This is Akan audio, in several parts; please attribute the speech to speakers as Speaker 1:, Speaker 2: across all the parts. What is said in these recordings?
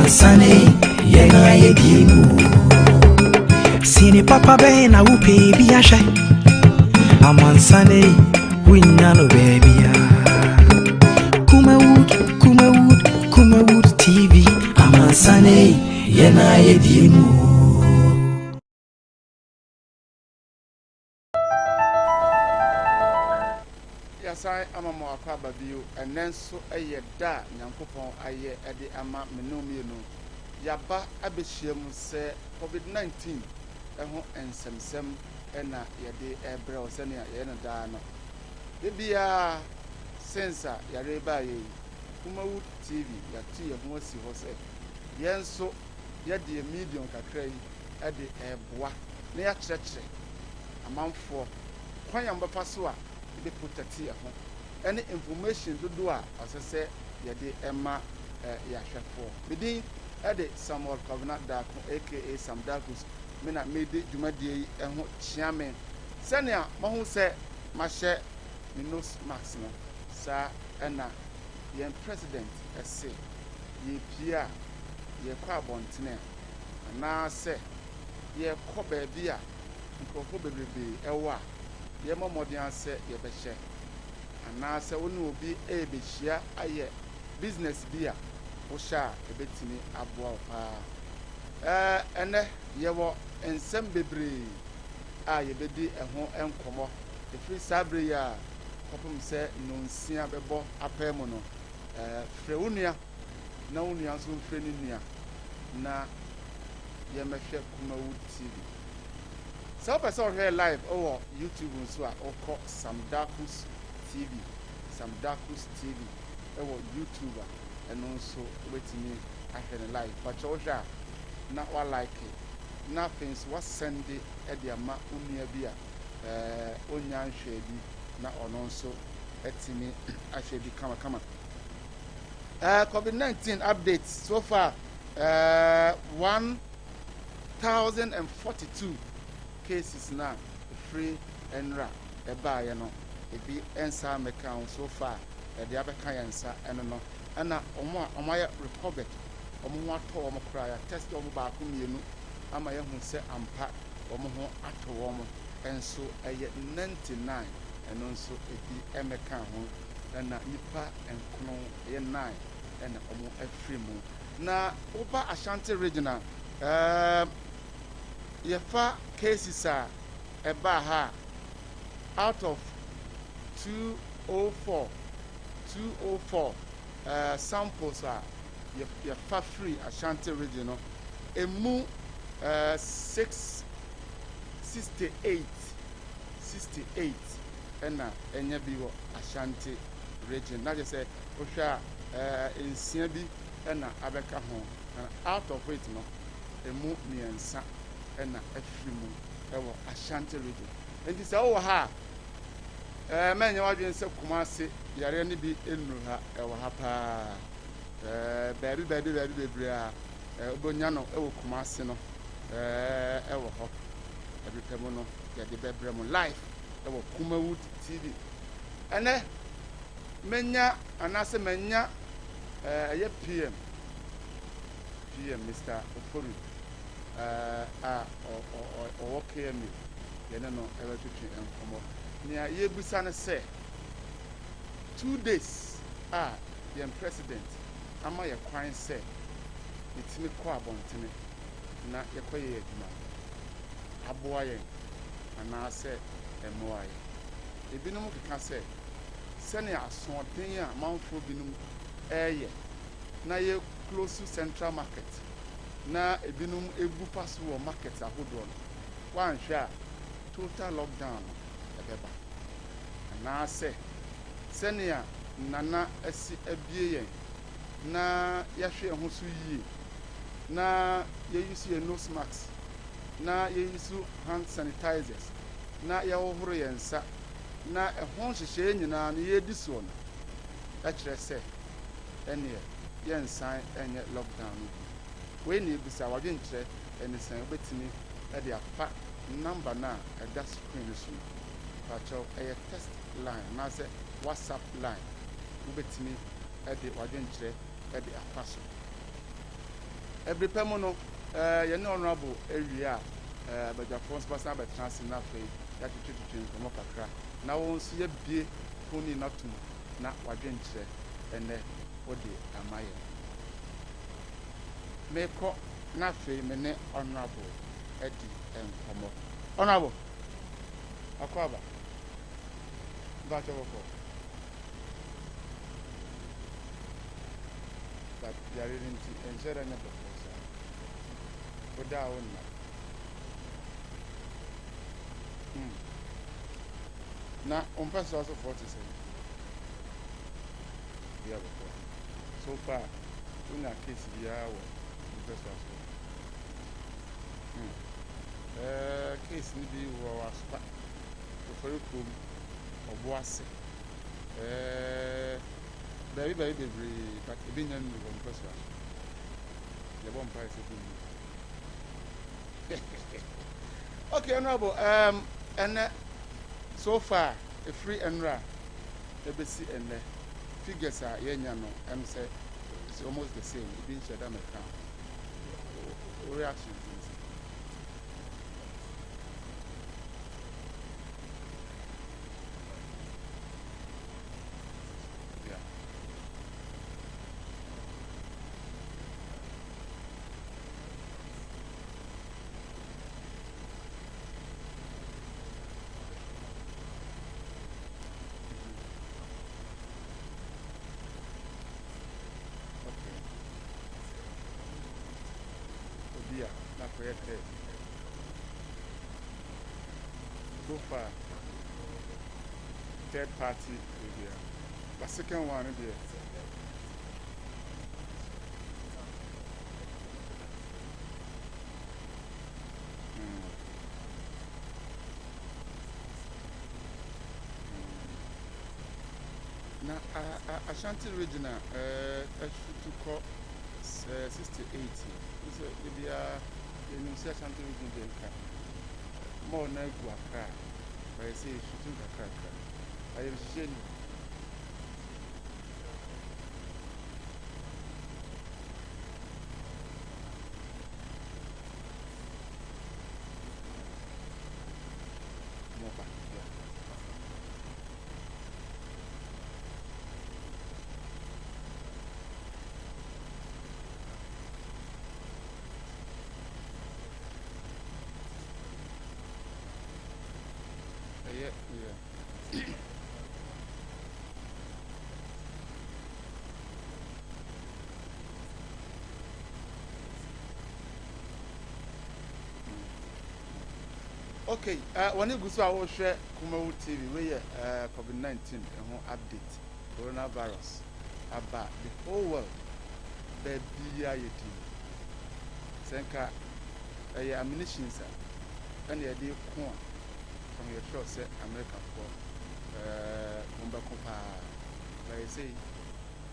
Speaker 1: Amansane, yena yedimu. Sini papa bena upe biyashe. Amansane, winyano baby. Kumawood TV. Amansane, yena yedimu.
Speaker 2: Yasai ama mo akwa bio enen so eye da nyankopon aye ede ama menomie no yaba abehia mu se COVID-19 eho ensemsem ena yede ebre osene ye no da no bibia sensa yare ba ye Kumawood TV yati ye ho asi ho se yenso yede medium kakra yi ede eboa na ya kyerɛkyerɛ amanfo kwan ya mbefa so a the protectia any information to do as yade Emma Yashafo. Bidin Eddie Samuel Covenant Dako, aka Sam Dakus, Mena Made Jumadi and Chairman. Senia, Mahu said, Mashe Minos Maximum, Sir Anna, Yen President, S. Ye Pia, ye Carbon Tine, and now say, ye Kobe Bia, and Kobe Ewa. Ye modian se ye beshe ana se wonu obi e behia aye business bia wo sha e betini aboa pa ene ye wo ensem bebre a ye bedi eho enkomo e free sabre ya kopum se no nsia bebo apemu no frɛ wonua na wonua so frɛ ni nua na ye mehwe Kumawood TV. So person here live over YouTube so or Sam Dakus TV. Sam Dakus TV over YouTuber and also waiting me I can live. But Georgia not what like it. Nothing's what Sunday at the ama unia bia onyan shady na ononso etimi I should become a come COVID-19 updates so far 1042 cases now free and ra a buy no it be ensa meccan so far the other cancer and no and my recovered what cry test on back you am I who say ampa at home and so a 99 and also it be a meccan and nipa and kuno 9 and a free moon now over Ashanti regional Yefa cases are about out of 204 samples are Yefa free Ashanti regional emu 68 and enya biwo Ashanti region na just say osha in Siabi and abeka home and out of it no emu niensa and every moon ever Ashanti region. And this our ha man you are say Kumasi yare ni bi enuha ewa hapa baby bria obonyano ewo Kumasi no ewo ho every pemo no ya de bebre mo live ewo Kumawood TV ene menya anase menya ye PM Mr. Ofori or okay me you know ever to and come up near ye busana say 2 days the president ama ye kwan say itimi kwa bontene na ye kwaye aduma aboa yen ana say emoa ye ebinom keka say sene asoden a manfo binum eye na ye close to Central Market na ebinum ebu pass wo market ahodo no wan hwe total lockdown ebeba na se senia nana asi abie yen na ya hwe ho so yie na ye use your nose mask na ye use hand sanitizers na ya hohoro yensa na ehon hyehye nyina na ye di so no a kire se ene yensan enye lockdown we ni bisa wadwe nkyerɛ enisan obetimi e de afa number na e da screen so pacho e test line na se WhatsApp line obetimi e de wadwe nkyerɛ e de afa so every pemono you know honorable area but your phones pass by chance enough that you treat from Okakra. Now won't see a bie pony not to not what drink and then what am I? Make nothing mene honorable Eddie and Homo. Honorable Aquaba. But they are in and said another person. But down now, on first also 47. We have so far, in our case, we are first also. Case need be our spot for you or boss. Very, but the opinion of first one. The one price of okay, honorable. And so far, a free and ra, ABC and figures are Yanyano, and say it's almost the same. It didn't shut down account. Reaction. So far, third party area. The second one there. Now, Ashanti regional, I should call 60-80. Maybe in Ashanti region, more than Guaca. I say, shooting the crack. I am saying, yeah. Okay, when you go to our share Kumawu TV, we COVID-19 update, coronavirus, about the whole world, the BIT. Senka, ammunition, and the idea from your show, say America for Kumbakumpa. Like I say,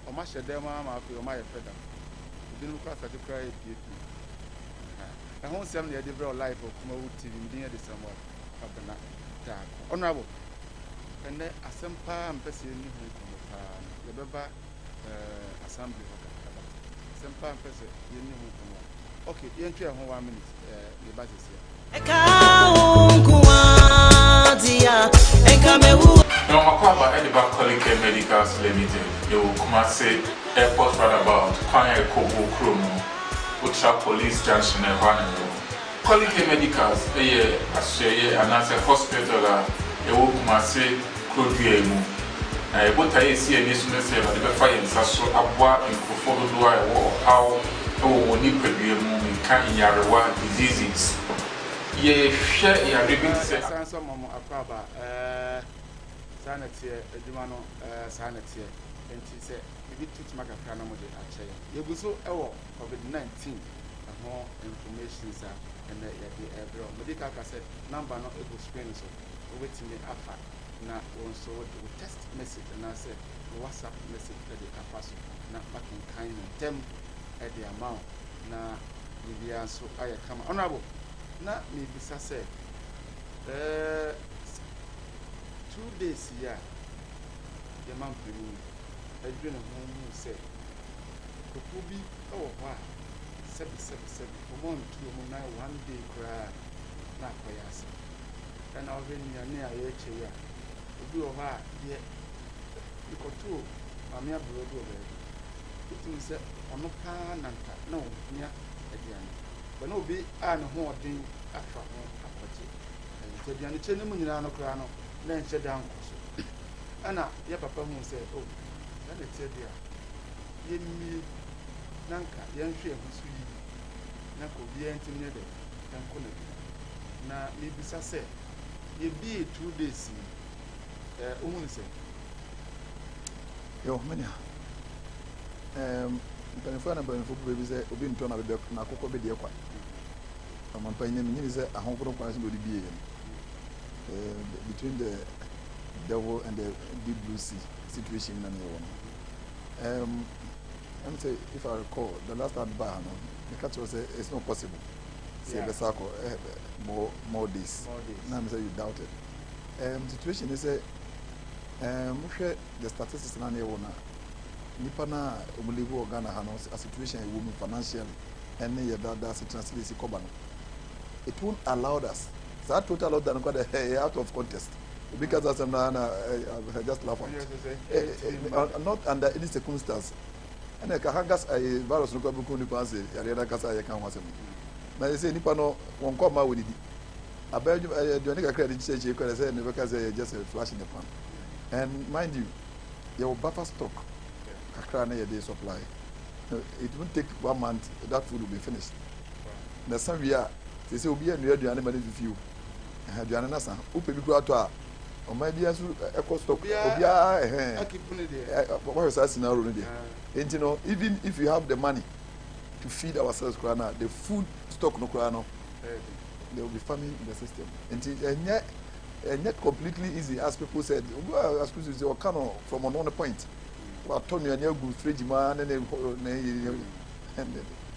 Speaker 2: or much a demo, or my feather. You didn't look at the cry. I won't send the develop life of Kumawu TV near the summer of the night. Honorable, and then a sampa and person the Baba assembly of Sampa and person you knew. Okay, you enter 1 minute, the basis here.
Speaker 3: No, Makwaba Ediba Collique Medicals Limited, you will come and say airport roundabout, Kwanya Kobo Chromo. Ultra Police Junction and Vanilla. Collique Medicals, a answer hospital, a woman say, could be a move. What I see a listener say, but the fire and so abwa and Kufo do I or how need to be a movie can in your diseases. Ye share your living sense.
Speaker 2: Some of Akaba, sanity, Edumano, sanity, and she said, if you teach Macacana, you go so COVID-19. More information, sir, and the medical cassette number not able screen so waiting me alpha now also the text message and I said WhatsApp message that they can pass not back in kind and them at the amount now we are so I come honorable not maybe say 2 days here the man for me I don't know who say could be oh wow sebi omo ntu omo na one day kra na akoyas and I been near eche ya obi o ha ye ikoto mami aburo do be it means say ono pa nanka na onya aduane but no obi a ne ho odin afa ho akoje e aduane che ne mu nyina no kra no na enche dan koso ana ye papa hu say oh na ne tie dia ye mi nanka ye nhwe ho so yi na ko bi entim ne de tanko na me bisa say ye be 2 days ohun say
Speaker 4: yo mania mpanifo na mpanifo bebi say obi nto na bebe na akokọ be de kwa amampanyin mi nyini say ahonkoro kwa se do di biye between the devil and the deep blue sea situation na no let me say, if I recall, the last time the catch was it's not possible. Say the circle more days. Now I say you doubt it. Situation is the statistics na near one. Nipa na umulivu Ghana hanos a situation a woman financially and that translate koba no. It won't allow us. That total lockdown got out of contest. Because as I just laugh at not under any circumstance. And I can gas a virus no come to pass it. I read a cassa I can't was. Now they say Nipano won't come out with it. I bet you a credit church you could say never can say just a flash in the pan. And mind you, your buffer stock a crown a day supply. It won't take 1 month, that food will be finished. The some year they say will be a new animal with you. Had you an answer, open to or maybe as a cost stock. I keep what was that scenario? And you know, even if you have the money to feed ourselves, the food stock no krano, there will be famine in the system. And yet completely easy, as people said. As people say, "Okano from another point." But Tony and you go straight man and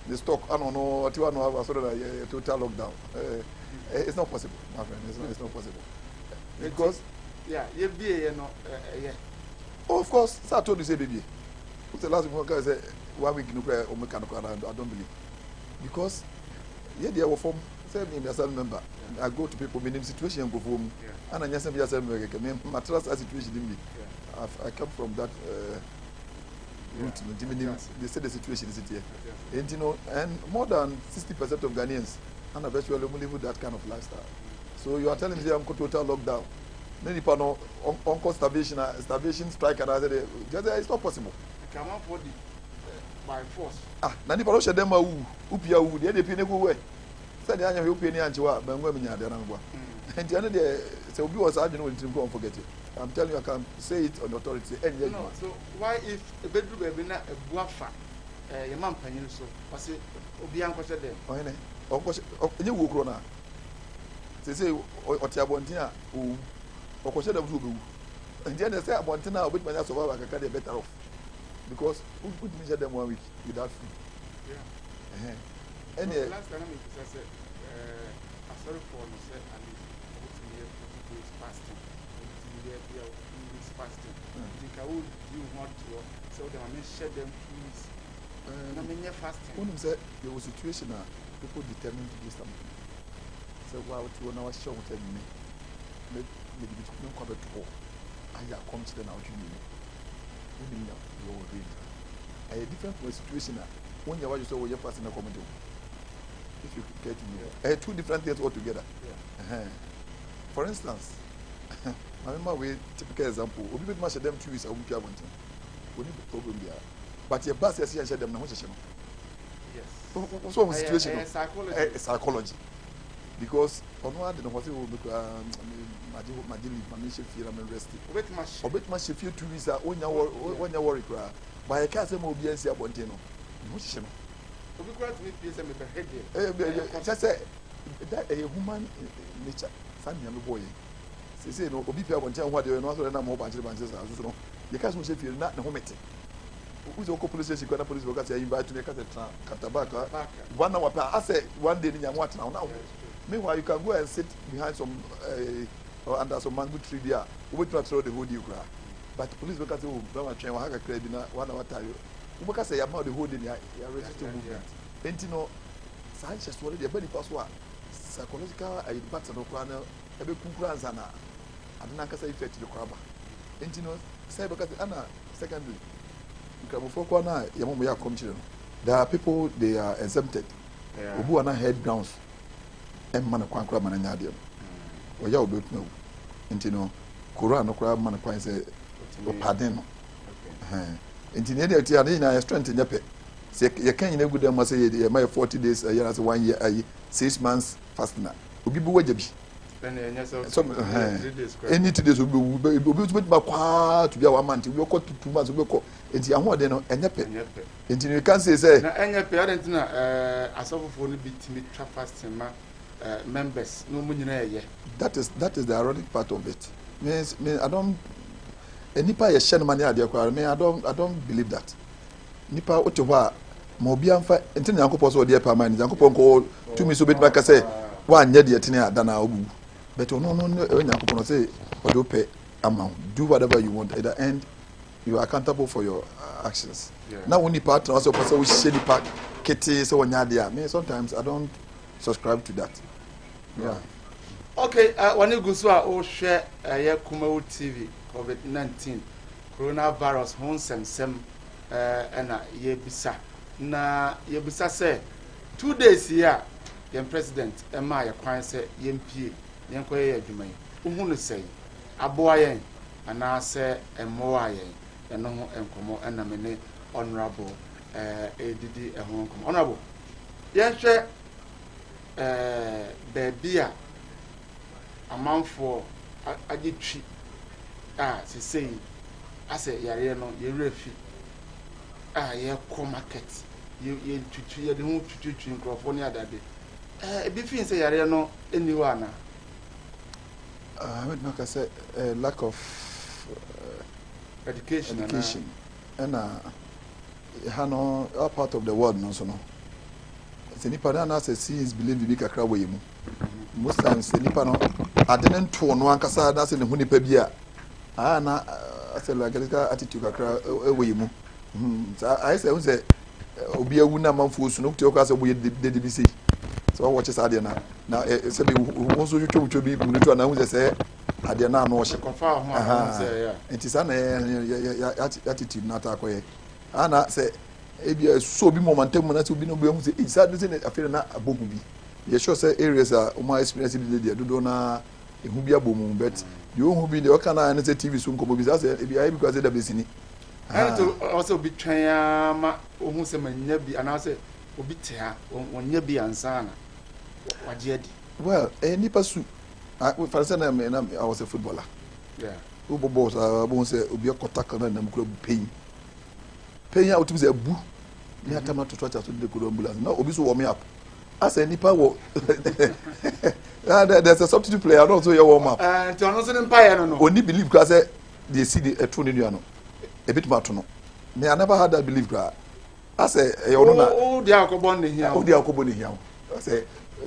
Speaker 4: the stock. I don't know what you want to have a total lockdown. It's not possible, my friend. It's not possible because
Speaker 2: you be yeah.
Speaker 4: Oh, of course, I told you say baby. What's the last one guy say 1 week no prayer or mechanical I don't believe. Because they were from same in the same member. I go to people meaning situation go home and I just say my trust situation in me. I come from that route. They say the situation is here. And you know, and more than 60% of Ghanaians and eventually live that kind of lifestyle. So you are telling me I'm total lockdown. Then if no on starvation strike and I said it's not possible.
Speaker 2: Come on for the by force.
Speaker 4: Na ni palo shede ma wu upia wu de pie ne go we. Say the anya upia ni anchewa ba ngwa minya de na ngwa. And the other day say obi was adwene we ntim go forget it. I'm telling you I can say it on authority.
Speaker 2: No, so why if a bedroom be na ebuafa your man panyin so say obi an kwose dem.
Speaker 4: Oh ne. Onye wu okro na. Say oti abontin a o okwose dem so be wu. And the other say abontin a obetuma ya survive akaka dey better off. Because who could measure them 1 week without food?
Speaker 2: Yeah. And last time I said, I sorry for you said at least 40 days fasting. 40 days fasting. I think I would do want to so that I may share them foods. I mean, fasting.
Speaker 4: When you said there was a situation people determined to do something. So, wow, to know what show tell me, maybe it's not covered to all. I come to the now to me. A different situation when you saw your person a comedy. If you get me, two different things altogether. For instance, I remember we typical example. We put much of them 2 weeks. I won't be able to. We need the problem there. But your boss says, "Yes, them." Yes. What's wrong with situation? Psychology. Because on one day, what you my feel I'm rested. Obet must feel 2 weeks when you worry cry. But I can't say more be answer Bontino. Mushino. Just say that a human nature, son young boy. Say no, Obi Bontan, what you know, no more bunch of bunches. You can't feel not the home. Who's the police station? Police workers say invite to make a Katabaka 1 hour per. I say 1 day in your watch now. Meanwhile, you can go and sit behind some or under some mango tree there. We will throw the whole deal. But police workers say, "Oh, don't train. We have a credit 1 hour time." We can say about the whole day. You are registered movement. enti no Sanchez wore de bani paso a psychological impact no kra na ebe kunkura ansa na adena kasa effect de kwaba enti no say because ana secondly nkramofo kwa na yemo ya komchire no there are people they are exempted obu ana head grounds em man kwankura man nya de oya obetuma enti no kora no kra man kwan say opaden no enti ne de tia na strength nyepe se ye kan nyina gudan ma say ye my 40 days a year as 1 year 6 months fasting obi bu waja bi any 2 days obi ba kwa to be a 1 month obi ko 2 months obi ko enti ahode no enyepe enti you can say
Speaker 2: na enyepe adent na asofofo no bi timi twa fasting ma members no mu nyina ye
Speaker 4: that is the ironic part of it means I don't nipa ye share money ade kwa me I don't believe that nipa ote ho a ma obi amfa enti na yakopɔ so ode e pa man yakopɔ nko tumi so betima ka say wa anya de tene ada na obu but no yakopɔ no say ode pɛ amount do whatever you want at the end you are accountable for your actions now when nipa try so person we share nipa kete say wonya de a me sometimes I don't subscribe to that
Speaker 2: okay when you go so a o share ye Kumawo TV COVID-19 coronavirus hon semsem na yebisa na yebisa say 2 days here your president ema ye kwan say yempie yenkoye ye adwuman uhunu say aboa yen ana say emoa yen eno ho enkomo na me ne honorable edidi ehon enkomo honorable yenhwe bebia amanfo agitwi sesei ase yare no ye refi ye ko market ye tutu ye de hu tutu nkrofo ne adade ebi fin se yare no eni wa na
Speaker 4: I would not say lack of
Speaker 2: education
Speaker 4: and all part of the world no so no se nipa na say see is believe bi kakra we mu most times se nipa no adene nto no ankasa na se ne hu nipa bi a na say like attitude kakra we mu I say who say obi awu na manfo su no tio ka say boye de bi sei so watch ade na say be won so twotwo bi bu to na hu say ade na no hye
Speaker 2: confirm ho say ya
Speaker 4: enti sa na attitude na ta koye ana say ebi so bi momentum na so bi no be hu say isa do say afere na abogu bi ye sure say areas a o my experience bi dey do na ehu bi abomu but the ohu bi dey o kana na say TV so nkobo bi say ebi ai because say da be sini
Speaker 2: to also be twan ma ohu say manya bi ana say obi tia wonya bi ansa na waje adi
Speaker 4: well nipa su for say na I was a footballer boss bo say obi akota kana na mkura pain a otumi say abu ni atama to cha so de ko ambulance na obi so warm up as a nipa wo there's a substitute player don't so you warm up
Speaker 2: and no so empire no
Speaker 4: only believe because they see the true ne no a bit matter no me I never had that belief gra as a you know na
Speaker 2: o dia akobon ne hia
Speaker 4: o dia akobon ne hia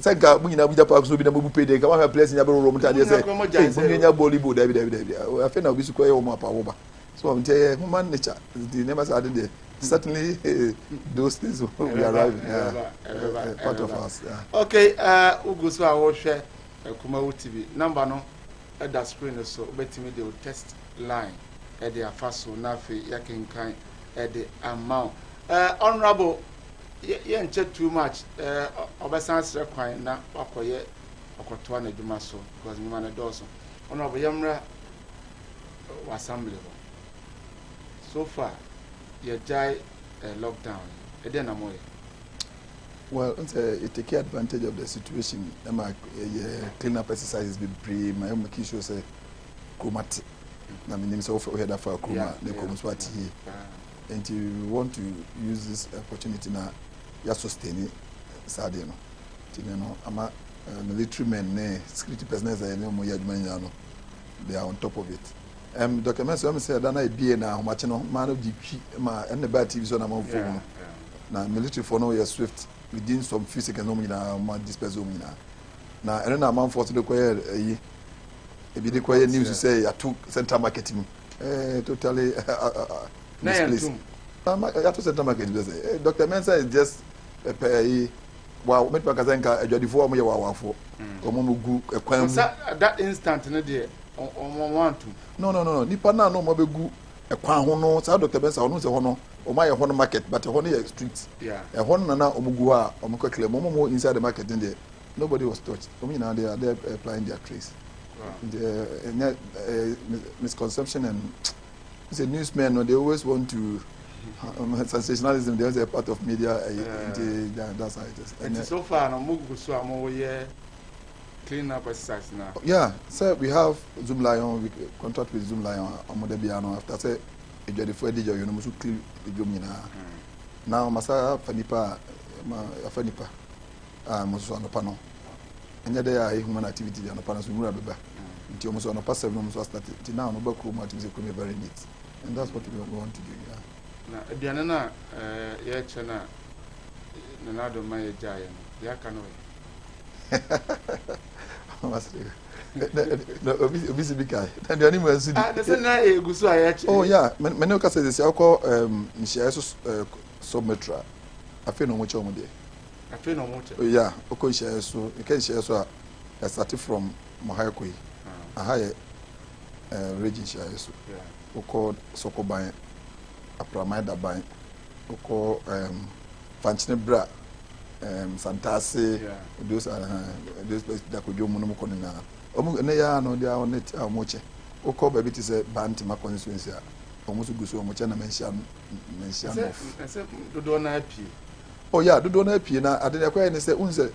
Speaker 4: say ga munyina buja park so bi na mabu pay dey ka ma place nya be ro mta dey say munyina volleyball dabi I feel na obi su ko ye warm up awoba so I'm tell human nature the never said there certainly those things will be arriving part of us
Speaker 2: okay ugusu a wo hwe Kumawo TV number no at that screen so betimi dey test line at the afaso na fe yakenkan at the amount honorable ye nche too much obesan sere kwan na akoye akoto na adwuma so because me man doso honorable yamra assembly so far you jai lockdown na moye
Speaker 4: well it take advantage of the situation clean up exercises be pre my make sure say chromati na me name say we head for chroma the chromati and you want to use this opportunity na ya sustain sade no tine no ama military men ne security personnel say no mo yadwuma nya no they are on top of it documents when say that na ebie na homache no ma no ditwi ma en ba TV so na ma phone na military for no you swift within some few seconds no na ma disperse o na na en na man force de koye yi ebi de koye news say ya to central market mu totally misplaced ya to central market say Dr. Mensa is just pay wow met bakazenka adwadifo am ye wawafo omo gu ekwan
Speaker 2: so that instant no dey on want to
Speaker 4: no nipa na no mo begu ekwan ho no sa Dr. Bensa ono se ho no o ma ye ho no market but ho no ye street
Speaker 2: yeah
Speaker 4: e ho no na omugu a omko claim mo inside the market in there nobody was touched na they are applying their trace the misconception and it's a newsman no they always want to sensationalism there's a part of media that's how it is
Speaker 2: and so far no mugu so am we clean up exercise now
Speaker 4: yeah so we have Zoom Lion we contract with Zoom Lion Amodebiano after say ejodefo edijo you know musu clean ejom nyina now masa fanipa musu anopa no enya dey a human activity dey anopa no so mura beba nti omusu anopa 7 omusu start it now no ba kro mu activity come very neat and that's what we want to do yeah
Speaker 2: na aduane na ye che na na do ma ye jaye no ya kan we
Speaker 4: no obi si bikai na aduane mu asudi
Speaker 2: de se na egusu a ye che
Speaker 4: oh yeah me no ka say this alcohol nshia so submetra afi no mo che omo de
Speaker 2: afi no mo che
Speaker 4: yeah oko nshia so e ka nshia so a start from Mohayko yi aha ye region nshia so oko Sokoban Apramida ban oko Fanchine Bra Santase those places that could do mono konina omu ne ya no dia on net amoche oko baby ti say banti ma constituency a omu so guso omoche na mention of
Speaker 2: say dodo na apie
Speaker 4: oh yeah dodo na apie na ade ekwa ne say unse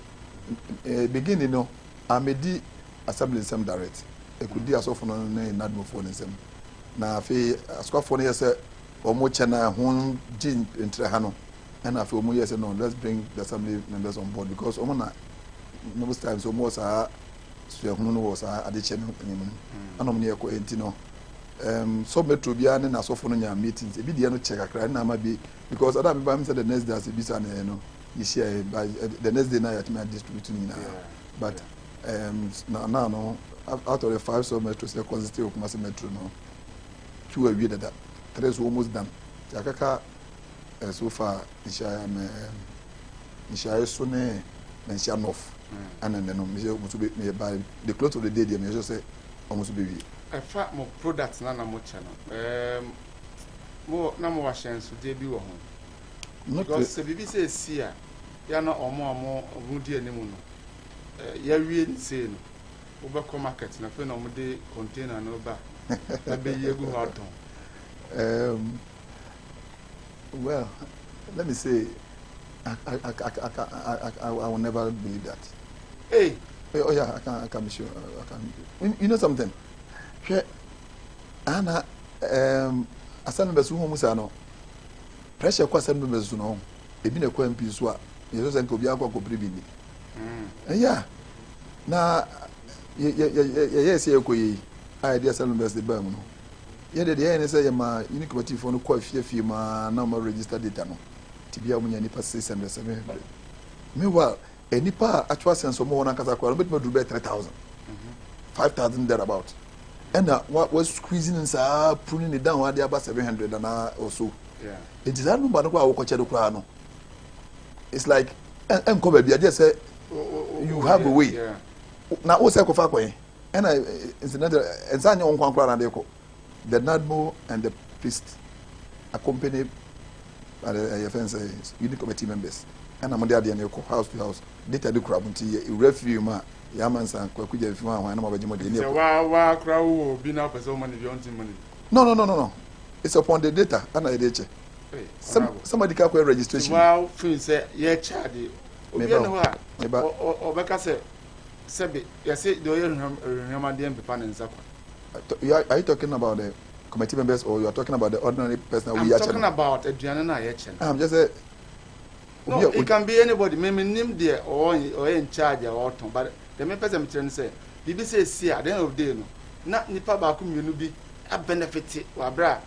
Speaker 4: beginning no amedi assembly sem direct ekudi asofo no na nadmofo ne sem na afi asofo no yese omoche na hun jin entre ha no and after omo yes no let's bring the assembly members on board because omo na most times omo sa so ehunu no was adeche no anim anom ne ekọ enti no so metro bia ne na asofo no nya meetings e bi de no check akra na ma bi because adam ba me say the next day as e bi sa na no you share by the next day na ya me distribute ni na but now no out of the 5 so metros they consist of Kumasi metro no 2 awie that 3 is almost done jakaka so far Ishaya so ne Ishaya North and then no me by the close of the day there me just say almost be
Speaker 2: I fa mo products na mo channel mo na mo washen so dey bi wo ho because se bibi say si a ya na omo di animu no ya wie ni say no wo be ko market na fe na mo dey container no ba na be yegu ho don well, let me say, I will never believe that. Hey.
Speaker 4: Oh yeah, I can be sure. I can. You know something? Anna, asana besu ho musa no. Pressure kwa asana besu no. Ebi na kwa MP so a, yeso se nkobi akwa kopre bi ni. Yeah. Na yes ye koyi. I dey asana besu ba mu no. Yeah, the idea is say ma unique motive for no quite few ma na ma register data no. Tibia mu nya nipa 600 700. Meanwhile, a nipa actual sense of more na kasa kwa bit do 3,000. 5,000 thereabout. And what was squeezing and pruning it down there about 700 and or so.
Speaker 2: Yeah.
Speaker 4: It is that no matter what koche do kwa no. It's like and come be just say you have a way.
Speaker 2: Yeah.
Speaker 4: Na o say ko fa kwen. And incidentally ensanya on kwa na dey ko. The NADMO and the priest accompanied by the unique committee members. And I'm there house to house. Data do crab until you refuse ma Yamans and Kwakuja if you want one of the
Speaker 2: wow crowd be now for so many money.
Speaker 4: No. It's upon the data and I did. Somebody can registration.
Speaker 2: Wow, Finn said, yeah, Charlie. Or Becca said, Sebi, you say, do you remember the MP and Zapa?
Speaker 4: Are you talking about the committee members or you are talking about the ordinary person?
Speaker 2: I'm talking about Adriana Yechen.
Speaker 4: I'm just saying.
Speaker 2: No, it can be anybody. Maybe name there or in charge or autumn. But the main person I'm say, BBC see at the end of the day, no, not Nipa Bakum, you be a benefit or bra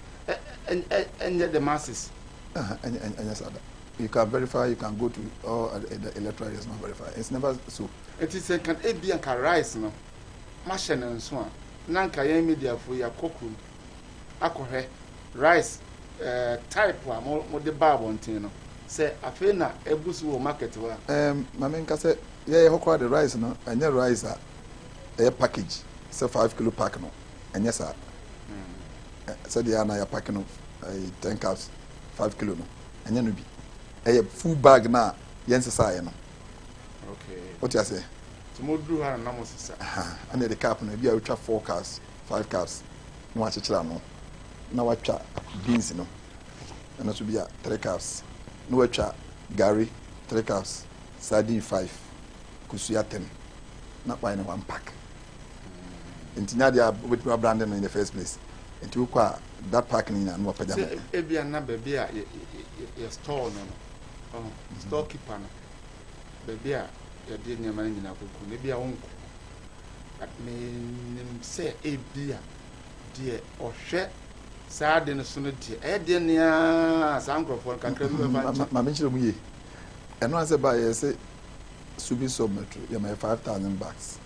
Speaker 2: and the masses.
Speaker 4: And yes, you can verify, you can go to all the electoral is not verified. It's never so. It
Speaker 2: is a can it be a rice, no, machine and so on. Nanka ye media for ya kokum akohe rice type wa mo de bab on tin no say afena ebusu wo market wa
Speaker 4: mama nka say ye hokwa the rice no anya rice a package say 5 kilo pack no anya sa say the ana ya pack no 10 cups 5 kilo no anya no bi a full bag na yensa ye no
Speaker 2: okay
Speaker 4: what you say
Speaker 2: so mo dru ha na mo sisa
Speaker 4: and the cap no bi a utwa 4 cups 5 cups no a chechira no na watwa beans no na so bi a 3 cups no watwa gari 3 cups sardine 5 kusuya 10 na buy na 1 pack intinya dia with my brand in the first place and you kwa that pack ni na no pajama
Speaker 2: e bia na baby a ye store no store keeper no baby a ye de nyama nyina koku ne bia wonko but me nim say e bia de ohwe saa de no so no de e de ne a saa nkrofo kakra bi ba ncha
Speaker 4: ma menchire mu ye eno ase ba ye say subi sub metro ya my 5,000 bucks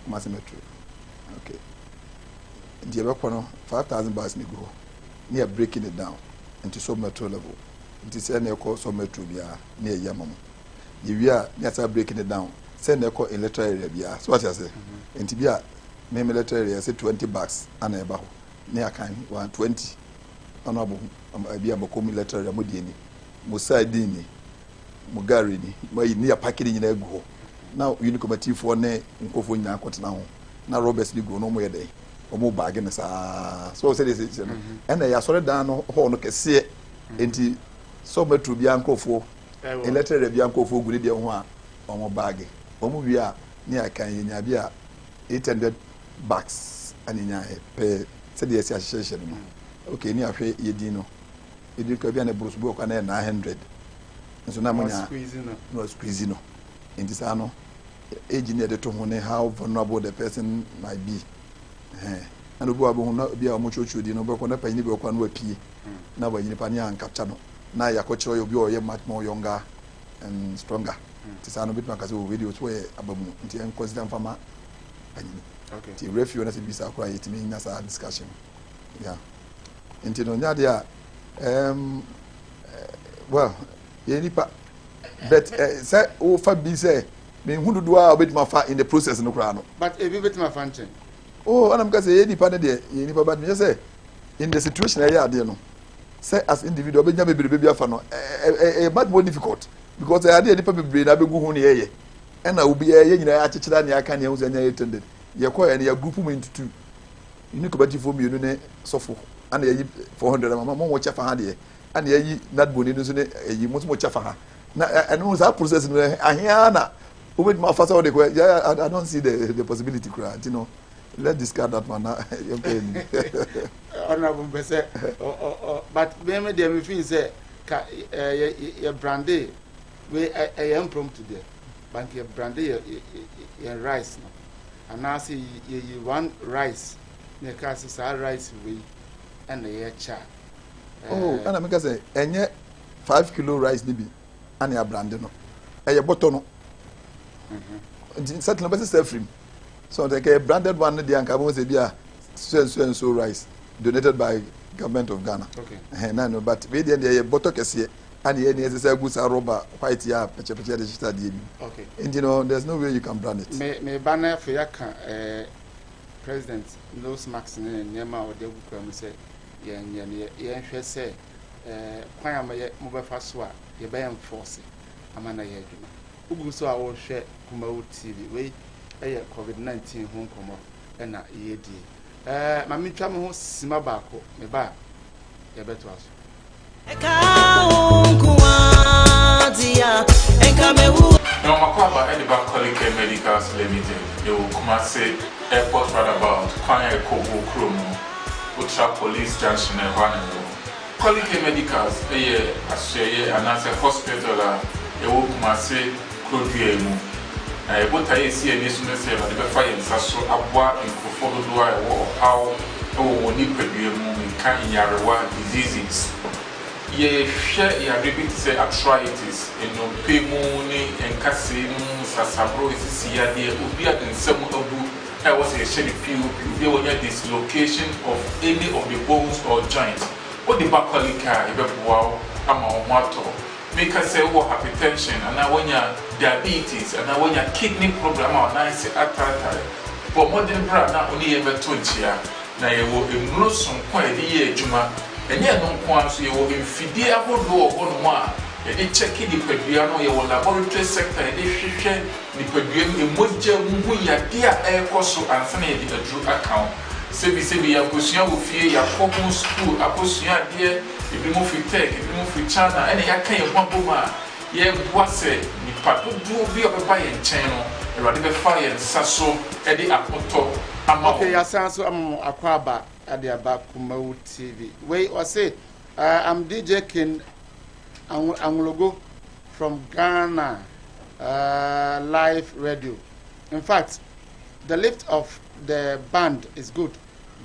Speaker 4: metro okay the ebekono 5,000 bucks ni go near breaking it down into sub metro level it is na call sub metro bia na ya mamo ye wi a na start breaking it down say na call electoral area bia so what you say enti bia me electoral area say 20 bucks ana eba ho na kan 120 ana bo bia makom electoral area mo die ni mo side ni mo gari ni mo yi ni ya package nyina egu ho na unicomative for ne nkofo nyina akotena ho na Roberts ni go no mo yede omo bag ne sa so say this no and ya sore dan no ho no kese enti so metro bia nkofo electoral bia nkofo gure dia ho a omo bag omo wi a ni akan yenya bia 800 bucks aninya pe say the esi ahyehyɛ no okay ni ahwe yedi no yedi ka bia na bruce bo kwa na 900 nso na munya no squeeze no enti sa no engineer de to ho ne how vulnerable the person might be and obi abo ho na bia omo chocho di no be ko na panyi be kwa no apie na ba nyini pani an capture no na ya ko chiro obi o ye much more younger and stronger ti sa no bit makaze o video so e abamu nti en consider fama panyi
Speaker 2: okay
Speaker 4: ti review na se bisa kwa yetimi nya sa discussion yeah nti no nya dia well ye nipa but say o fa bi say me hunu do a obet ma fa in the process no kra no
Speaker 2: but e bi bet ma fa nchen
Speaker 4: oh anam ka say ye nipa na de ye nipa but me say in the situation area ade no say as individual be nya bebrebe bi afa no but more difficult because ade nipa bebrebe na begu hu ne ye na obi ye nyina ya chechira ne aka ne hu say nya attended ye ko ye ne ya group mu into two unicomative for mienu ne sofo ana ye 400 mama mo che fa ha de ana ye not boni no so ne ye mo che fa ha na eno that process no ahia na obet ma fa say de I don't see the possibility crowd you know let's discard that one okay
Speaker 2: honorable bese but me dey me feel say ka ye brande we impromptu there bank ye brande ye rice no and now see ye one rice ne ka say rice we and ye cha
Speaker 4: oh ana me ka say enye 5 kilo rice ni bi ana ya brande no eye boto no certainly best self free so the branded one the anka bo say bia so rice donated by government of Ghana
Speaker 2: okay
Speaker 4: no but we dey boto kese and ye dey say go sa rubber white ya peche digital dey
Speaker 2: okay
Speaker 4: and you know there's no way you can brand it
Speaker 2: me banner for yaka president nose max ne nyema o de gu kwa say ye hwe say kwan am ye mo be fa so a ye be enforce amana ye adwuma ugu so a wo hwe kuma wo TV we COVID-19 ho nkomo na ye die ma metwa me ho sima baako me ba ye beto aso
Speaker 3: No, Makwaba Ediba Collique Medicals Limited. They will come and say airport roundabout, Kwanya Kobo Kromo, Utra Police Junction and Vanero. Collique Medicals, and as a hospital, they will come and say Clodiemu. What I see in this message, the fire and Sasso, Abwa, and Kofodo, or how need to be a moving can Yarawa diseases. Ye share ya repeat say arthritis eno pemuni enkase mu sasabro isi ya de obi adensem abu I was a shady POP there was a dislocation of any of the bones or joints what the back collica ebe wow ama omato make us say wo hypertension and when you diabetes and when you kidney problem or nice atare but modern brand na oni e beto ntia na ye wo emuro sonko e di ye adwuma enye no nko aso ye wo mfidie ahodo ogo no a ye di check di padua no ye wo laboratory sector ye di hwehwe ni padua ni emogya mu yade a ekoso ansana ye di adru account sebi ya kosua wo fie ya komu school akosua de ebi mo fi tech ebi mo fi china ene ya kan ye boma ye boase ni padodo bi obeba ye nchen no erade be fa ye nsaso e di apoto ama
Speaker 2: okay ya sanso akwaba ade aba Kumawu TV we or say I'm DJ King Anglogo from Ghana live radio. In fact, the lift of the band is good,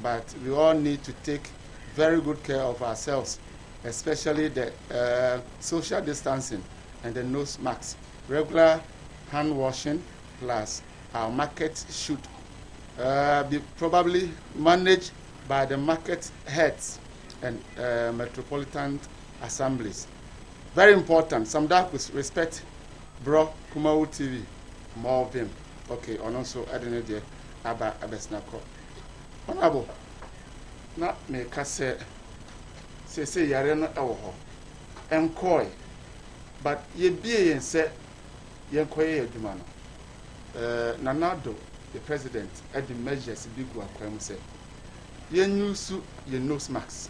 Speaker 2: but we all need to take very good care of ourselves, especially the social distancing and the nose masks. Regular hand washing plus our market should be probably managed by the market heads and metropolitan assemblies. Very important. Some that with respect, bro. Kumawu TV, more of him. Okay, and also I don't know the Abba Abesnako. Honorable, not me say yare no ewo enkoy, but ye be and say yenkoye adwuma no. Nanado, the president, at the measures big one say yen use your nose masks.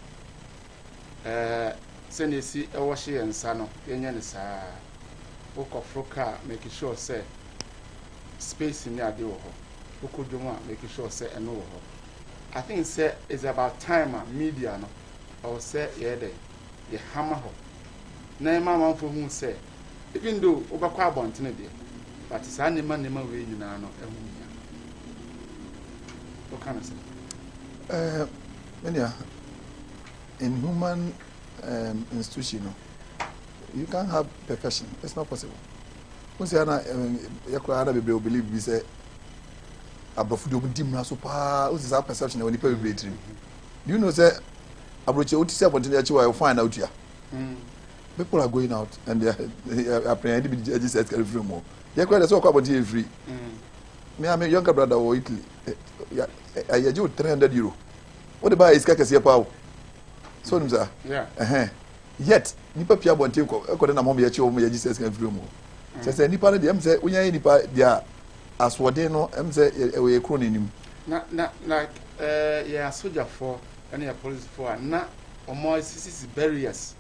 Speaker 2: Send you see a washi and sano, yen is a book of rocker, making sure say space in your door. Making sure say and no. I think say it's about time media no. I will say yeah the hammer ho. Na mama for whom say even though over kwa bontene dey, but it's animal way you know no ehun ya. What can I say?
Speaker 4: Mania in human institution, you can't have perfection. It's not possible. When say na yakwa be believe we say abafudo dim na so pa o say perception when people be treat. Do you know say abroche o ti say continue achi why find out here. People are going out and they are apprehending the judges at every more. Yakwa dey so kwa body free. Me am younger brother or Italy. I you 300 euro. What the buy is kaka pa. So nimza.
Speaker 2: Yeah.
Speaker 4: Yet nipa pia bonte ko na mom ye chi o mo ye Jesus kan free mo. Say nipa no de am say onya nipa dia aswode no am say we kro nanim.
Speaker 2: Na like yeah soldier for and your police for na omo sisi barriers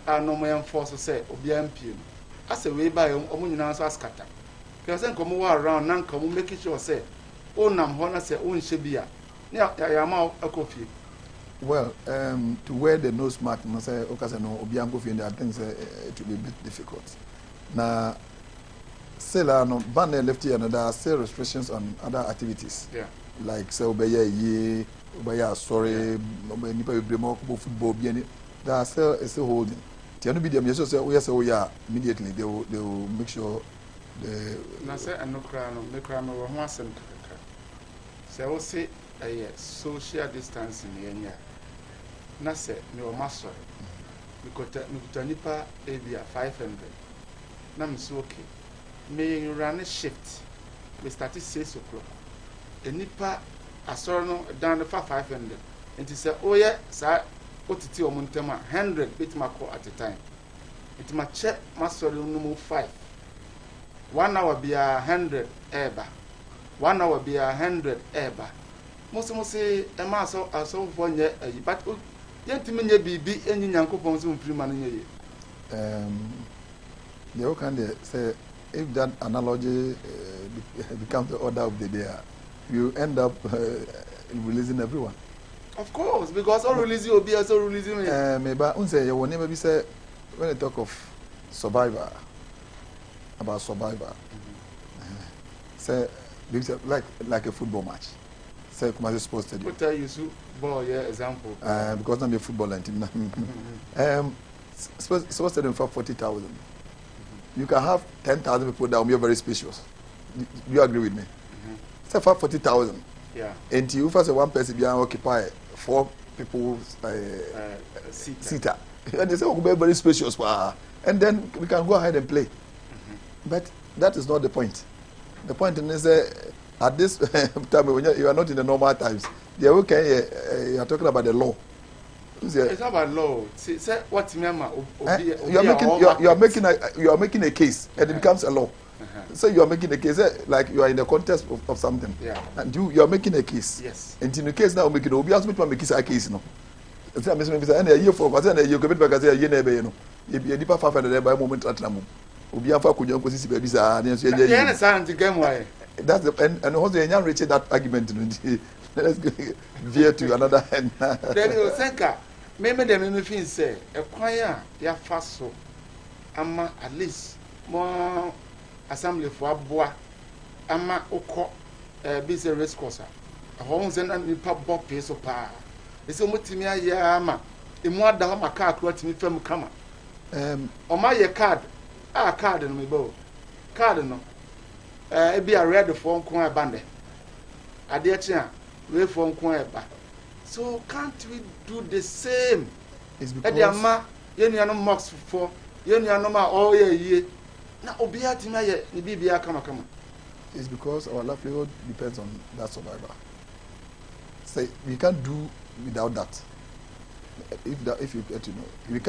Speaker 2: no mo enforce say obi ampi no as a way by omo nyina so askata. Because say komo wa around na komo make sure say o nam ho na say o nhye bia na ya ma akofie.
Speaker 4: Well, to wear the nose mask, no say okay, no obiango fi, I think it will be a bit difficult. Now, still, no ban left here, there are still restrictions on other activities.
Speaker 2: Yeah.
Speaker 4: Like say obeye ye, obeye sorry, obeye nipa be more football. They are still holding. Tianu be them. Yes, say we say yeah. Immediately they will make sure the.
Speaker 2: Na say anokra no, mekra no ho asem kakaka. Say we say social distancing yenya. Na say me o maso. Me kuta nipa ebia 500. Na me so okay. Me run a shift. We start at 6 o'clock. Nipa asoro no down the 500. And he say, oh yeah, sir, otiti o muntema 100 bit mako at a time. It ma check masoro no 5. 1 hour be 100 eba. 1 hour be 100 eba. Most say e ma so for nye but yentimi nye bibi enyi nyankopon so mfiri ma no nye
Speaker 4: you can say if that analogy becomes the order of the day, you end up releasing everyone.
Speaker 2: Of course, because all releasing will be also releasing me.
Speaker 4: Maybe unse you will never be say when you talk of survivor, about survivor. Say like a football match. Say Kumasi Sports Stadium.
Speaker 2: What tell you so ball yeah example.
Speaker 4: Because I'm a footballer team. Sports Stadium for 40,000. You can have 10,000 people that will be very spacious. Do you agree with me? Say for 40,000.
Speaker 2: Yeah.
Speaker 4: And you first one person be occupy 4 people seater. And they say, oh, very spacious, and then we can go ahead and play. But that is not the point. The point is at this time, when you are not in the normal times, you are talking about the law.
Speaker 2: It's not about law. Say what
Speaker 4: you are making a case, and it becomes a law. So you are making a case like you are in the context of something.
Speaker 2: Yeah.
Speaker 4: And you are making a case.
Speaker 2: Yes.
Speaker 4: And in the case now, making obi ask me to make a case no. It's not me say a year for because a year commit because a year never you know. If you deeper 500 by moment at ramu. Obi afa kunyo ko sisi baby sa na so
Speaker 2: ye. Yeah, sound game why.
Speaker 4: That's the and also you reach that argument. Let's go veer to another end.
Speaker 2: Then you think maybe the me feel say a choir ya fast so ama at least more assembly for aboa ama okọ be say race course a ho nse na nipa bop so pa e se mutimi aye ama emu ada ho maka akro timi fam kama o ma ye card card no me bo card no e be a red for nko abande ade e chia we for nko eba so can't we do the same? It's because ama ye nuanom mox for ye nuanom a all ye na obia tima ye ni bibia kama.
Speaker 4: It's because our livelihood depends on that survivor. Say we can't do without that. If you get to know, we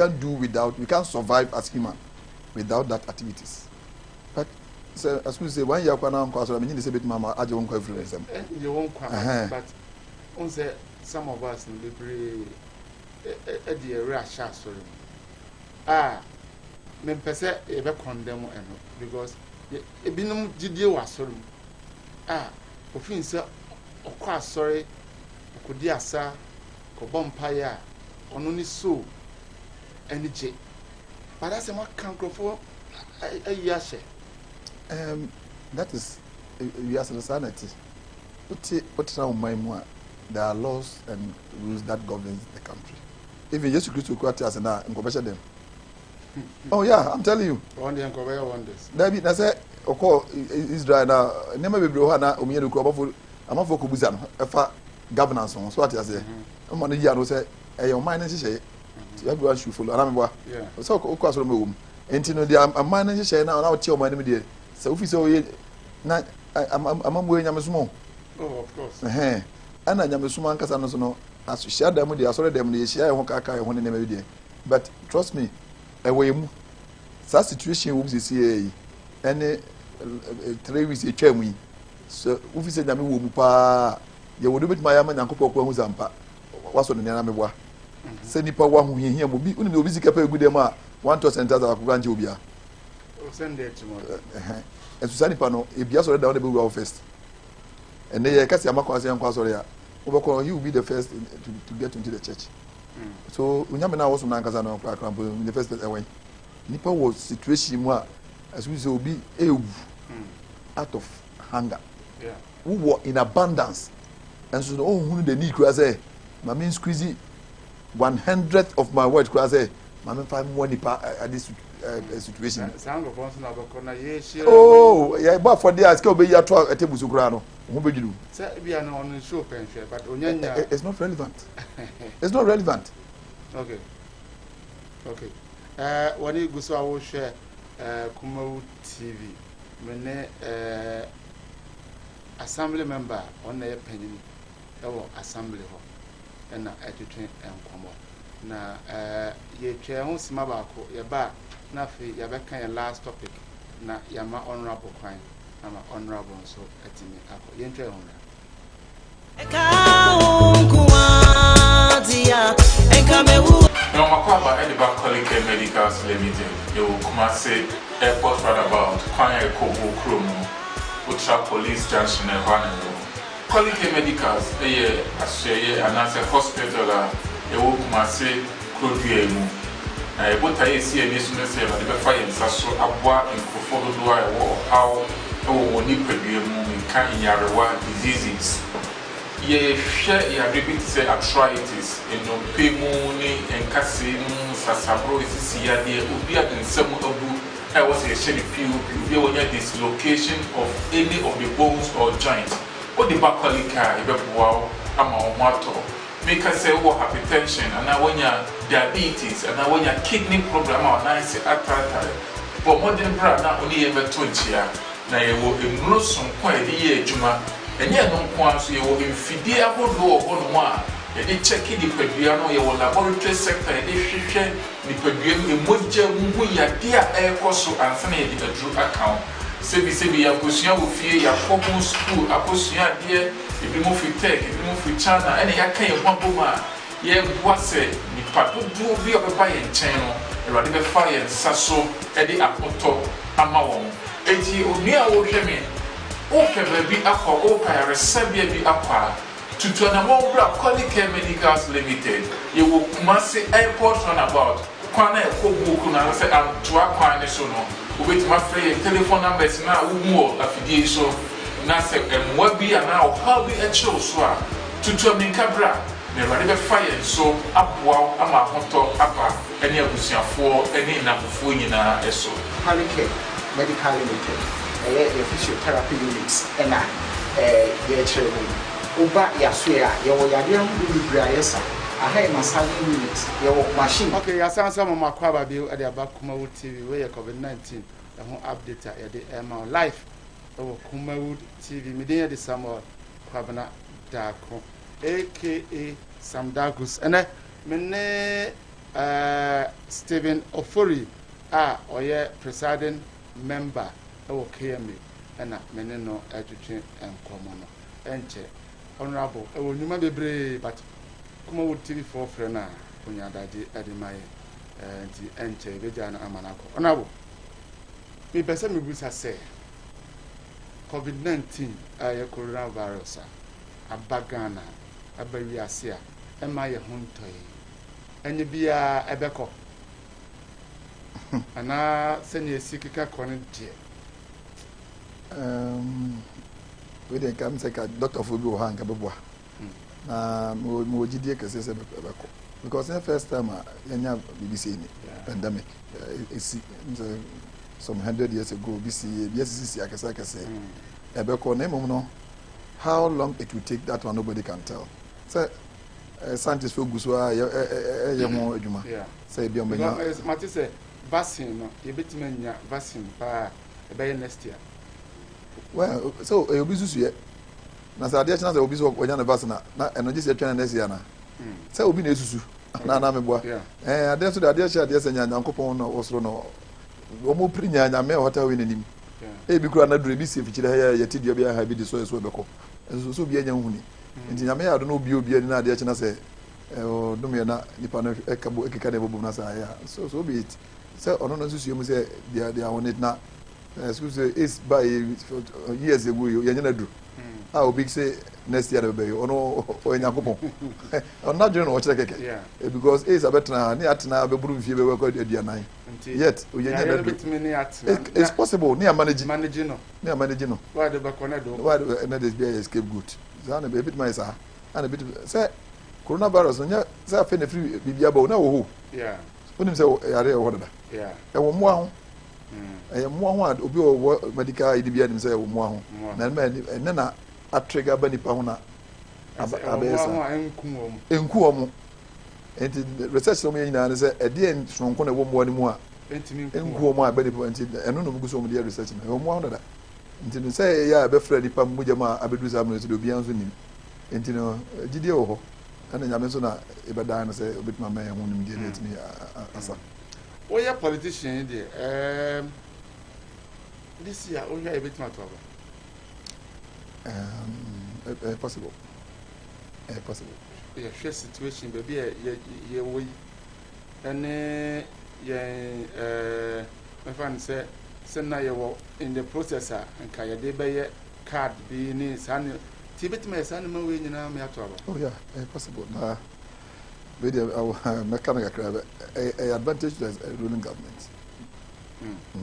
Speaker 4: can't survive as human without that activities. But so as we say when you are now so I mean say bit mama aje won kwa influence them.
Speaker 2: You won kwa but on say some of us no be e dey rush sorry. Me pese e be condemn eno because ebinum gidie wasoro ofin se okọ asori okodi asa ko bompa ya ono ni so eni je bada se ma kankrofo ayi ahye
Speaker 4: that is we as insanity what now my mu there are laws and rules that governs the country even Jesus Christ kwati as na nkobesha dem. Oh yeah, I'm telling you.
Speaker 2: One day Uncle wonders.
Speaker 4: David, I say, okay, Israel now. Never be bro na omiye do ko amafo ko buza no. Efa governance on so what I say. I'm on here no say e your mind nhye. Everyone should follow. Anameboa. Yeah. So ko asoro me wom. Enti no dia amman nhye na na tie o man me dia. Se ofi se oye na amamwe nyamesumo.
Speaker 2: Oh, of course.
Speaker 4: Ana nyamesumo ankasa no so no asohia da mu dia asoro da mu dia hia e ho kaka e ho ne me dia. But trust me, ewemu sa situation wo bi see any 3 weeks e twa mu yi so ofi se nyame wo mu pa ye wo do betima ya ma nyankopɔ ko hu zampa waso ne na meboa se nipa wa hu hia mo bi uni obi sika pa egu dem a 1% as akoko anje obi a
Speaker 2: o send it tomorrow
Speaker 4: esu nipa no e bia so da won be go first and they kasi amakwa se yankwa so ya obako he will be the first to get into the church. So unyame na wo so na nkasa na kwa krampo in the first place away nipa was situation mu a as we say obi ewu out of hunger who were in abundance and so oh who the need kura say mama squeeze 100th of my word kura say mama find more nipa at this situation
Speaker 2: sound of once na bako na ye share
Speaker 4: oh yeah but for there ska obi ya to atebus kura no ho begidu
Speaker 2: say bia na on show pension but onyanya
Speaker 4: it's not relevant. It's not relevant.
Speaker 2: Okay. Wani guso awo share Kumawu TV. Mene assembly member on na penny ewo assembly ho. Na etwetwe enkomo. Na ye twa ho sima ba ko ye ba na fe ye be kan last topic na yama honorable kwan ama honorable so etimi akọ ye ntwa ho na.
Speaker 3: No, Makwaba, Ediba Collique Medical Limited, you come say airport roundabout, Kwanya Kobo Kromo, Ultra Police Junction, and Vanero. Collique Medicals, and as a hospital, you come say Crodiemu. What I see a mission say, but the fire is so abwa in Kofodo or how Nippedium can in Yarawa diseases. Ye share your debit say arthritis in no pemoni and casino sasabro is here there would be in some of I was a shady few dislocation of any of the bones or joints. What the bakalika, wow, ama mato, make us say hypertension and now when you diabetes and now when you kidney problem or nice atata but modern brand now only ever 20 year na ye wo emuro son kwa e de ye adwuma enye no kwa so ye wo mfidie ahodo ohono a ye de check di padua no ye wo laboratory sector ye de hwehwe ni padua emogya mu yade a ekoso ansa na ye de adru account sebi ya kosua wo fie ya kɔkɔ school akosua de ebi mo fi tech ebi mo fi china ene ya kan ye hwaboma ye boase ni padodo bi obeba ye nkyɛn no ewade be fa ye nsaso e de apoto ama wɔn eti onua wo hwɛ me o hwɛ ba bi akɔ o pa yaresabia bi akɔ tutu na mo bra Quality Medicals Limited ye wo Kumasi airport runabout kwana e ko buku na se amtoa kwan ne so no obetima free telephone numbers na wo mu afidie so na se emwa bi ana o ha bi e kyerɛ so a tutu aminka bra na ewade be fa ye so aboa ama hoto aba ene abusuafoɔ ene nafofoɔ nyinaa eso
Speaker 5: Quality Medical Limited a physiotherapy units and ye chere oba yasua ye wo yade am bibira yesa aha massage units ye wo machine.
Speaker 2: Okay, yasansa mama kwaba bi e de Kumawood TV we ye COVID-19 e ho update e de ema live e wo Kumawood TV me den ye de Samuel Kwabena Dako aka Sam Dagus ene me ne Stephen Ofori a oye presiding member ewo KMA ena mene no atwetwe enkomo no enche honorable ewo nyuma bebre but Kumawood TV for free na onya daje ademaye nti enche beja na amanako honorable me pese me busa say COVID-19 aye coronavirus abagana abawi ase a ema ye hontoyi enye bia ebeko ana senye sikika kone die
Speaker 4: we dey come say doctor for bi wo ha nka beboa na mo gidie kese se beko because the first time yanya BBC ni pandemic some 100 years ago BC akasa ebeko na mum no how long it will take that one nobody can tell so scientists for guso ye ho adwuma say bi o menya
Speaker 2: mate say vaccine no ye betima nya vaccine pa e be next year.
Speaker 4: Well, so obi susu ye na sa ade chana say obi so onya na vaccine na eno ji se twa next year na say obi na esusu na meboa ade so ade sha ade senya nyankopon no osoro no omo pri nya me hotel we nanim e bi kura na dure bi se fichire ya tidua bi ha bi di so eso beko so bi anya huni nti nya me ya do no obi na ade chana say do me na nipa no ekabo ekeka na bobu na sa ya so be it say ono no susu mu say they are on it na excuse is by years ago you na do obi say next year be ono onyankopon ona dwene no kire keke because is abetna ni atena be buru mfie be we kwa aduanan yet oyenya na do it's possible ni manage no ni manage no
Speaker 2: why the bakona do
Speaker 4: why na this be escape good zana be bit my sa and bit say coronavirus nya say afa na free bibia ba na wo ho onim say yare wo dada e wo mo aho mo aho obi wo medical idibia nim say wo mo aho na na atrigger ba nipa ho na abesa enku omo enti research no me nyina say e de sonko na wo mo ani mu a enku omo aba nipa enti eno no mugu so mo de research na wo mo aho dada enti no say ya be fra nipa mu jama abedu za mo so do bia nso nim enti no gidie wo ho ana nyame so na e be dan no say obitima ma ho nim de etimi asa
Speaker 2: we are politician there this year we are betima to
Speaker 4: possible
Speaker 2: yeah share situation baby ye we and my friend say na ye wo in the processor and ka ye de be card be ni san ti betima san ma we nyina me ato
Speaker 4: oh yeah possible na we dey our mechanical crab a advantage to the ruling government.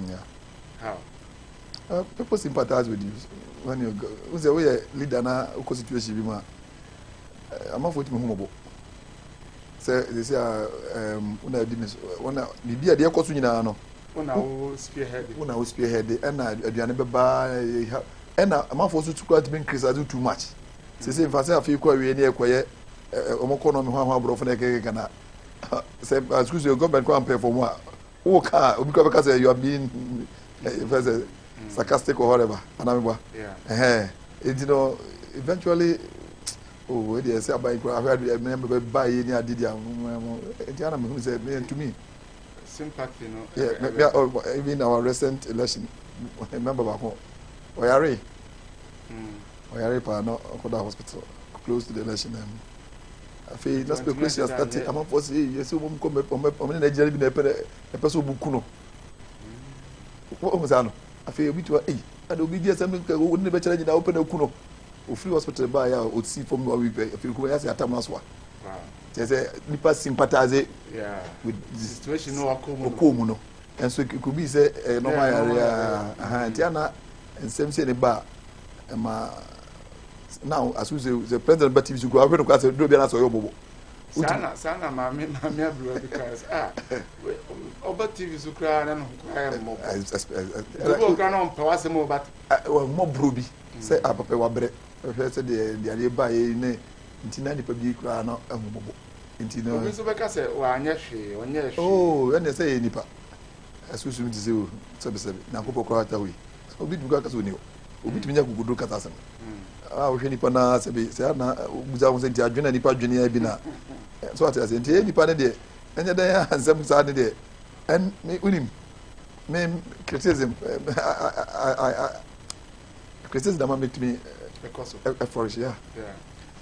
Speaker 4: Yeah.
Speaker 2: How?
Speaker 4: People sympathize with you when you go. Who's the way leader na uko situation bi ma. I'm not for you humobo. Say they say una business una bibia de ekoso nyina no.
Speaker 2: Una wo
Speaker 4: spearhead and aduane beba and I'm not for you to quite increase too much. Say in fact I feel quite we na ekoye omoko no me ho abro fo na kana say excuse you government come pay for more who car obi ko say you are being first sarcastic or whatever anamwa you know eventually oh they say about I heard buy any adidi am me say to me
Speaker 2: sympathy no
Speaker 4: yeah even our recent election remember back home oyare pa no Koda hospital close to the election I feel that's the question started I'm for say yes we come on Nigeria bi na person buku no what was ano I feel obi to eh and obi dey say make we ne be chere nyina open aku no o free hospital ba ya o see from we feel ko ya say atam aso wow say nipa sympathize with the
Speaker 2: situation no
Speaker 4: akomu no and so it could be say normal area tiana nsem say ne ba ma now as we say the president but TV go afi no kwase do bia na so yobobo
Speaker 2: sana mami abru because oba TV so kra na no kwa mo do kra no pa wase mo but
Speaker 4: mo bro bi say apapa wa bre say the area ba ne ntina nipa bi kra na ahubobo ntina
Speaker 2: obi so be ka say wa anya hwe onye hwe
Speaker 4: oh ene say nipa asusu mi tise o sebe na kopo kra ta wi obi du ka so ni obi tumi nya gugudu kata asem we nipa na sebe say na buza won senti adwena nipa adwene ya bi na so ati senti nipa ne de enye dan ya ansem sa ne de en me unim me criticism criticism that make me effort yeah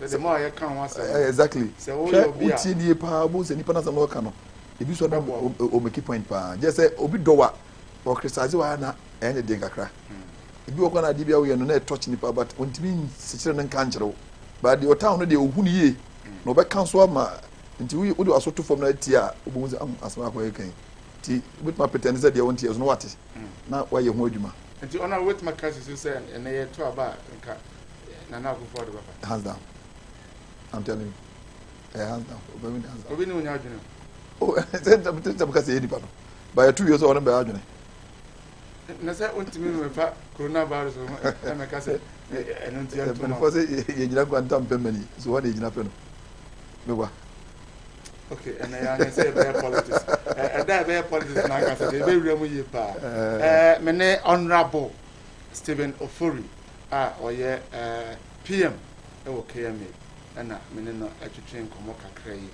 Speaker 2: the more you can once
Speaker 4: exactly
Speaker 2: say o bi
Speaker 4: a ni pa bo se nipa na sam no ka no ebi so na o make point pa just say obi dowa o criticize wa na enye de kakra ebi wo kwa na di bia wo ye no na touch nipa but ontimi sikire ne kan kyerɛw but the town no de ohunu ye no be kan so ama nti wo de asoto fam na ti a obo mu asema akwa yekan ti bit ma pretend say de wonti so no wate na wa ye ho adwuma
Speaker 2: nti ona wait ma kasi so say na ye to aba nka na Akufo Addo papa
Speaker 4: hands down I'm telling you hands down
Speaker 2: obi ni unya adwene
Speaker 4: oh say because ye nipa no by 2 years on be adwene
Speaker 2: na say ontimi me fa coronavirus o na ka say enunti ya to ma
Speaker 4: for say ye nyina kwa ntam pemani so what ye nyina pe no me wa
Speaker 2: okay and I say be politics that be politics na ka say be wura ye pa me ne honorable Stephen Ofori oye PM e wo KMA na me ne no atwetwe nkomo kakra yi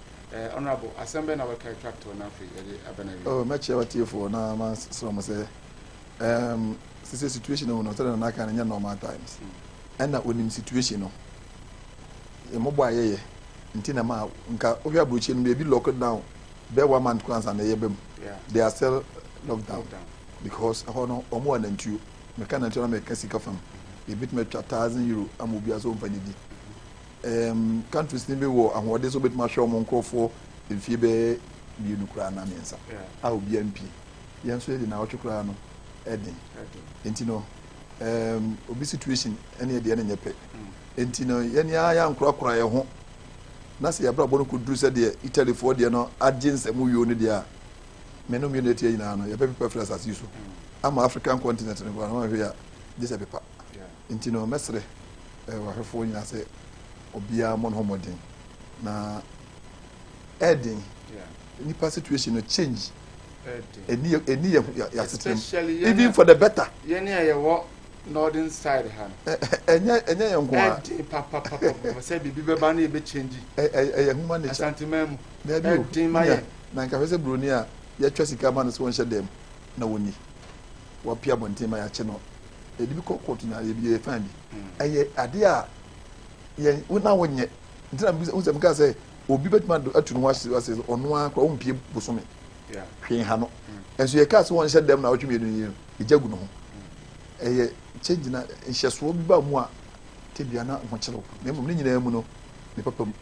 Speaker 2: honorable assembly na we ka tractor na fe ye abanawi
Speaker 4: oh match what you for na ma so mo say this situation no tell na kan nya normal times and na onim situation no e mo boa ye nti na ma nka ohwa brochi no be lockdown be 1 month kwanza na ye bem they are still lockdown because hono omo anantuo me kan antuo na me kasika fam e bit me €1,000 amobi aso mfani di countries ni be wo ahode so bit ma hwe omo nkrofo enfie be bi nukura na mensa a obi MP yan so e na otwekura no edin enti no obi situation ene de ene nyepe enti no yene ya nkura ye ho na se yabra bono kuduru se de Italy for de no agents mu yo ne de a menom yo ne tie nyina no ye pepe fresh as yuso ama African continent ne kwa no hwe ya this a paper enti no mesre wa hwefo nyina se obia mon homodin na edin nipa situation no change eni ya system even for the better
Speaker 2: yene ya wo northern side han
Speaker 4: enye yenkwa
Speaker 2: papa say bibi beba na e be change
Speaker 4: human nature
Speaker 2: sentiment
Speaker 4: na nka fese broni a ya twa sika ma no so wonhye dem na woni wa pia bontima ya che no edibi kokot na ye bi fan bi eye ade a ye na wonye ntina unse mka say obi betuma atunu wase ono akwa ompie bosome hwe ha no enso ye ka so wonhye dem na wotwe mienu yi ejagu no ho eye change na nhyeso bi ba mu a tebia na ho kyerɛw na mmom ne nyina mu no ne papam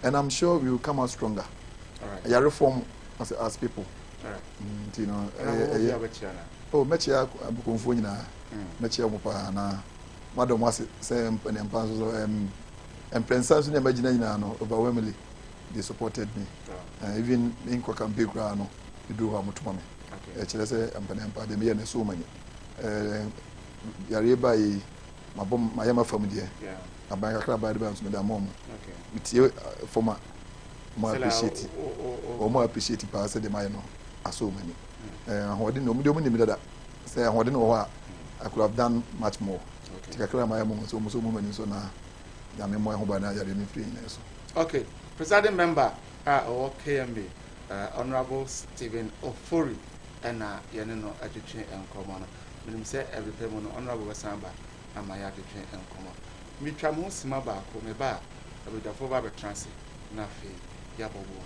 Speaker 4: and I'm sure we will come out stronger ya reform as people you know oh mechia abukonfo nyina mechia mo pa na madam wase say empa so emprensa so ne magina nyina no overwhelmingly they supported me even in kwa campaign kra no do ha motoma me kyerɛ sɛ empa de me ne so many yare ba yi mabom mayama fam de
Speaker 2: yeah
Speaker 4: aban kakra ba de ba nso me da mom
Speaker 2: okay
Speaker 4: mitie forma mo appreciate o mo appreciate pa say de my no aso mani ahode no mo de mo dada say ahode no ho a I could have done much more
Speaker 2: okay
Speaker 4: tikakra mayama so mo mani so na ya me mo ho ba na ya de me free na so
Speaker 2: okay presiding member KMB honorable Stephen Ofori and yene no adwetwe enkomo no menim say every payment honorable Samba amaya adwetwe enkomo mitwa mo sima ba ko me ba abudafo ba betranse na fe ya bobo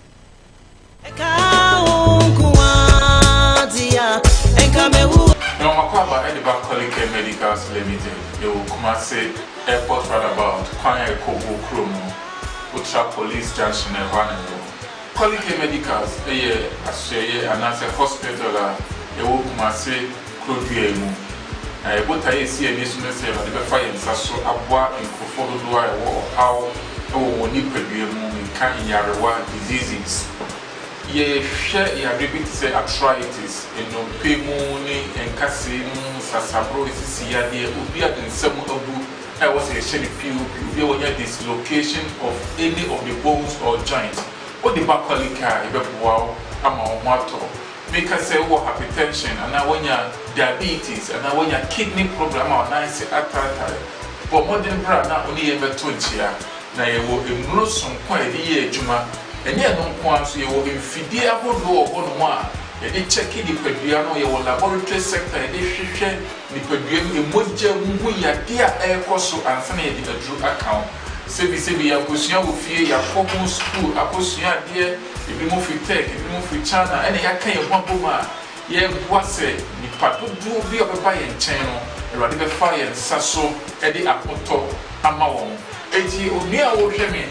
Speaker 3: No, Makwaba Ediba Colike Medicals Limited. They will come and say airport roundabout, Kwanya Kobo Kromo, Utra Police Junction and Wanero. Colike Medicals, and as a hospital, they will come and say Crodiemu. What I see a mission say about the fire and Sasso Abwa and Kofodo or how Nipabiemu can in Yarawa diseases. Ye share your ability say arthritis, and no pemoni and casim, Sasabro is here, dear, Ubia and some of you. I was a shady few, you dislocation of any of the bones or joints. What the Bakalika, wow, I'm a mato. Make us say, what hypertension, and now when you're diabetes, and now when you're kidney problem, or nice at but modern brand not only ever 20 years. Now you will immerse some quite a year, Juma. And yet, no one so you will infidel or one. And they check the Peduano, your laboratory sector, and they share the Peduano, a moja, we are dear air coso and Sunday the Drew account. Sebi, Aposia will fear your formal school, Aposia dear, if you move with tech, if you move with China, and I can't one boma. Ye was it, the Patu do be of a buy and channel, a radical fire and Sasso, Eddie Apoto, Amawon. 80 or near old Jemmy.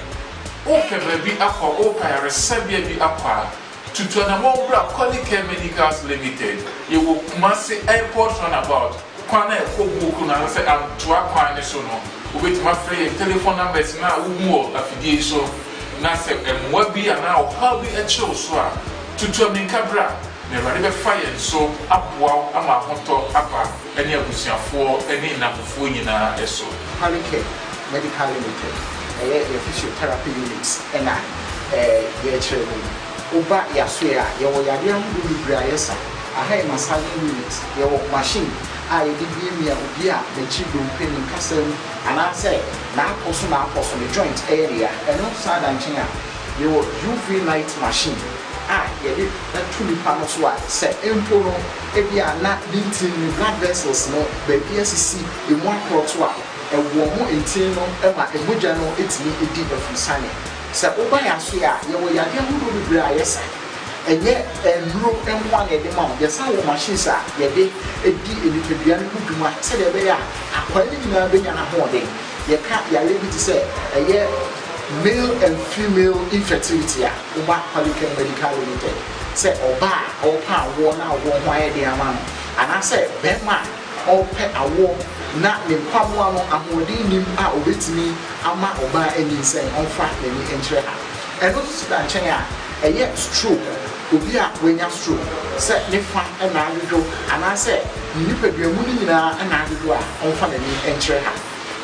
Speaker 3: Okay, baby, aqua, okay, receive be aqua. To Tuanamobra Colike Medicals Limited, you will massy airport runabout. Kwana Kobu, and say, I'm to acquire Sono. With my friend, telephone numbers now, more affiliation. Nasa and Webby and now, how be a show, sir. To Tuamin Cabra, never fire, so up wow, I'm a hoto, upper, any of us for any number for you now, so.
Speaker 5: Colike Medical Limited. Your physiotherapy units and your children. Uba Yasuya, your Yadiam Briasa, a high massaging unit, your machine. I did give me a beer, the cheap room pain in Castle, and I say, now also the joint area, and outside and China, your UV light machine. You did that truly panels what say Emporo, if you are not beating blood vessels, no, baby, SC in one quarter. A woman in Tino, Emma, a Mujano, it's me, a deep of Sunny. So, Obaya, you will have to be yes, and yet, and blue and one at the mount, the sound of machines are, yet they a deep in the Fabian who do not say they are, according to Nabin holding. You can't be able to say, a year male and female infertility, Oba Colike Medical Limited. Say, Oba, Opa, one hour, one wire, dear man. And I said, Batman, all pet a war. Na me pamwano amodi nim a obetimi ama oba ani sen onfa nani enkyere ha eno so da nchen a eye stroke obi a wenya stroke se ne fa na adwo ana se nipaduamu ni nyina na adwo a onfa nani enkyere ha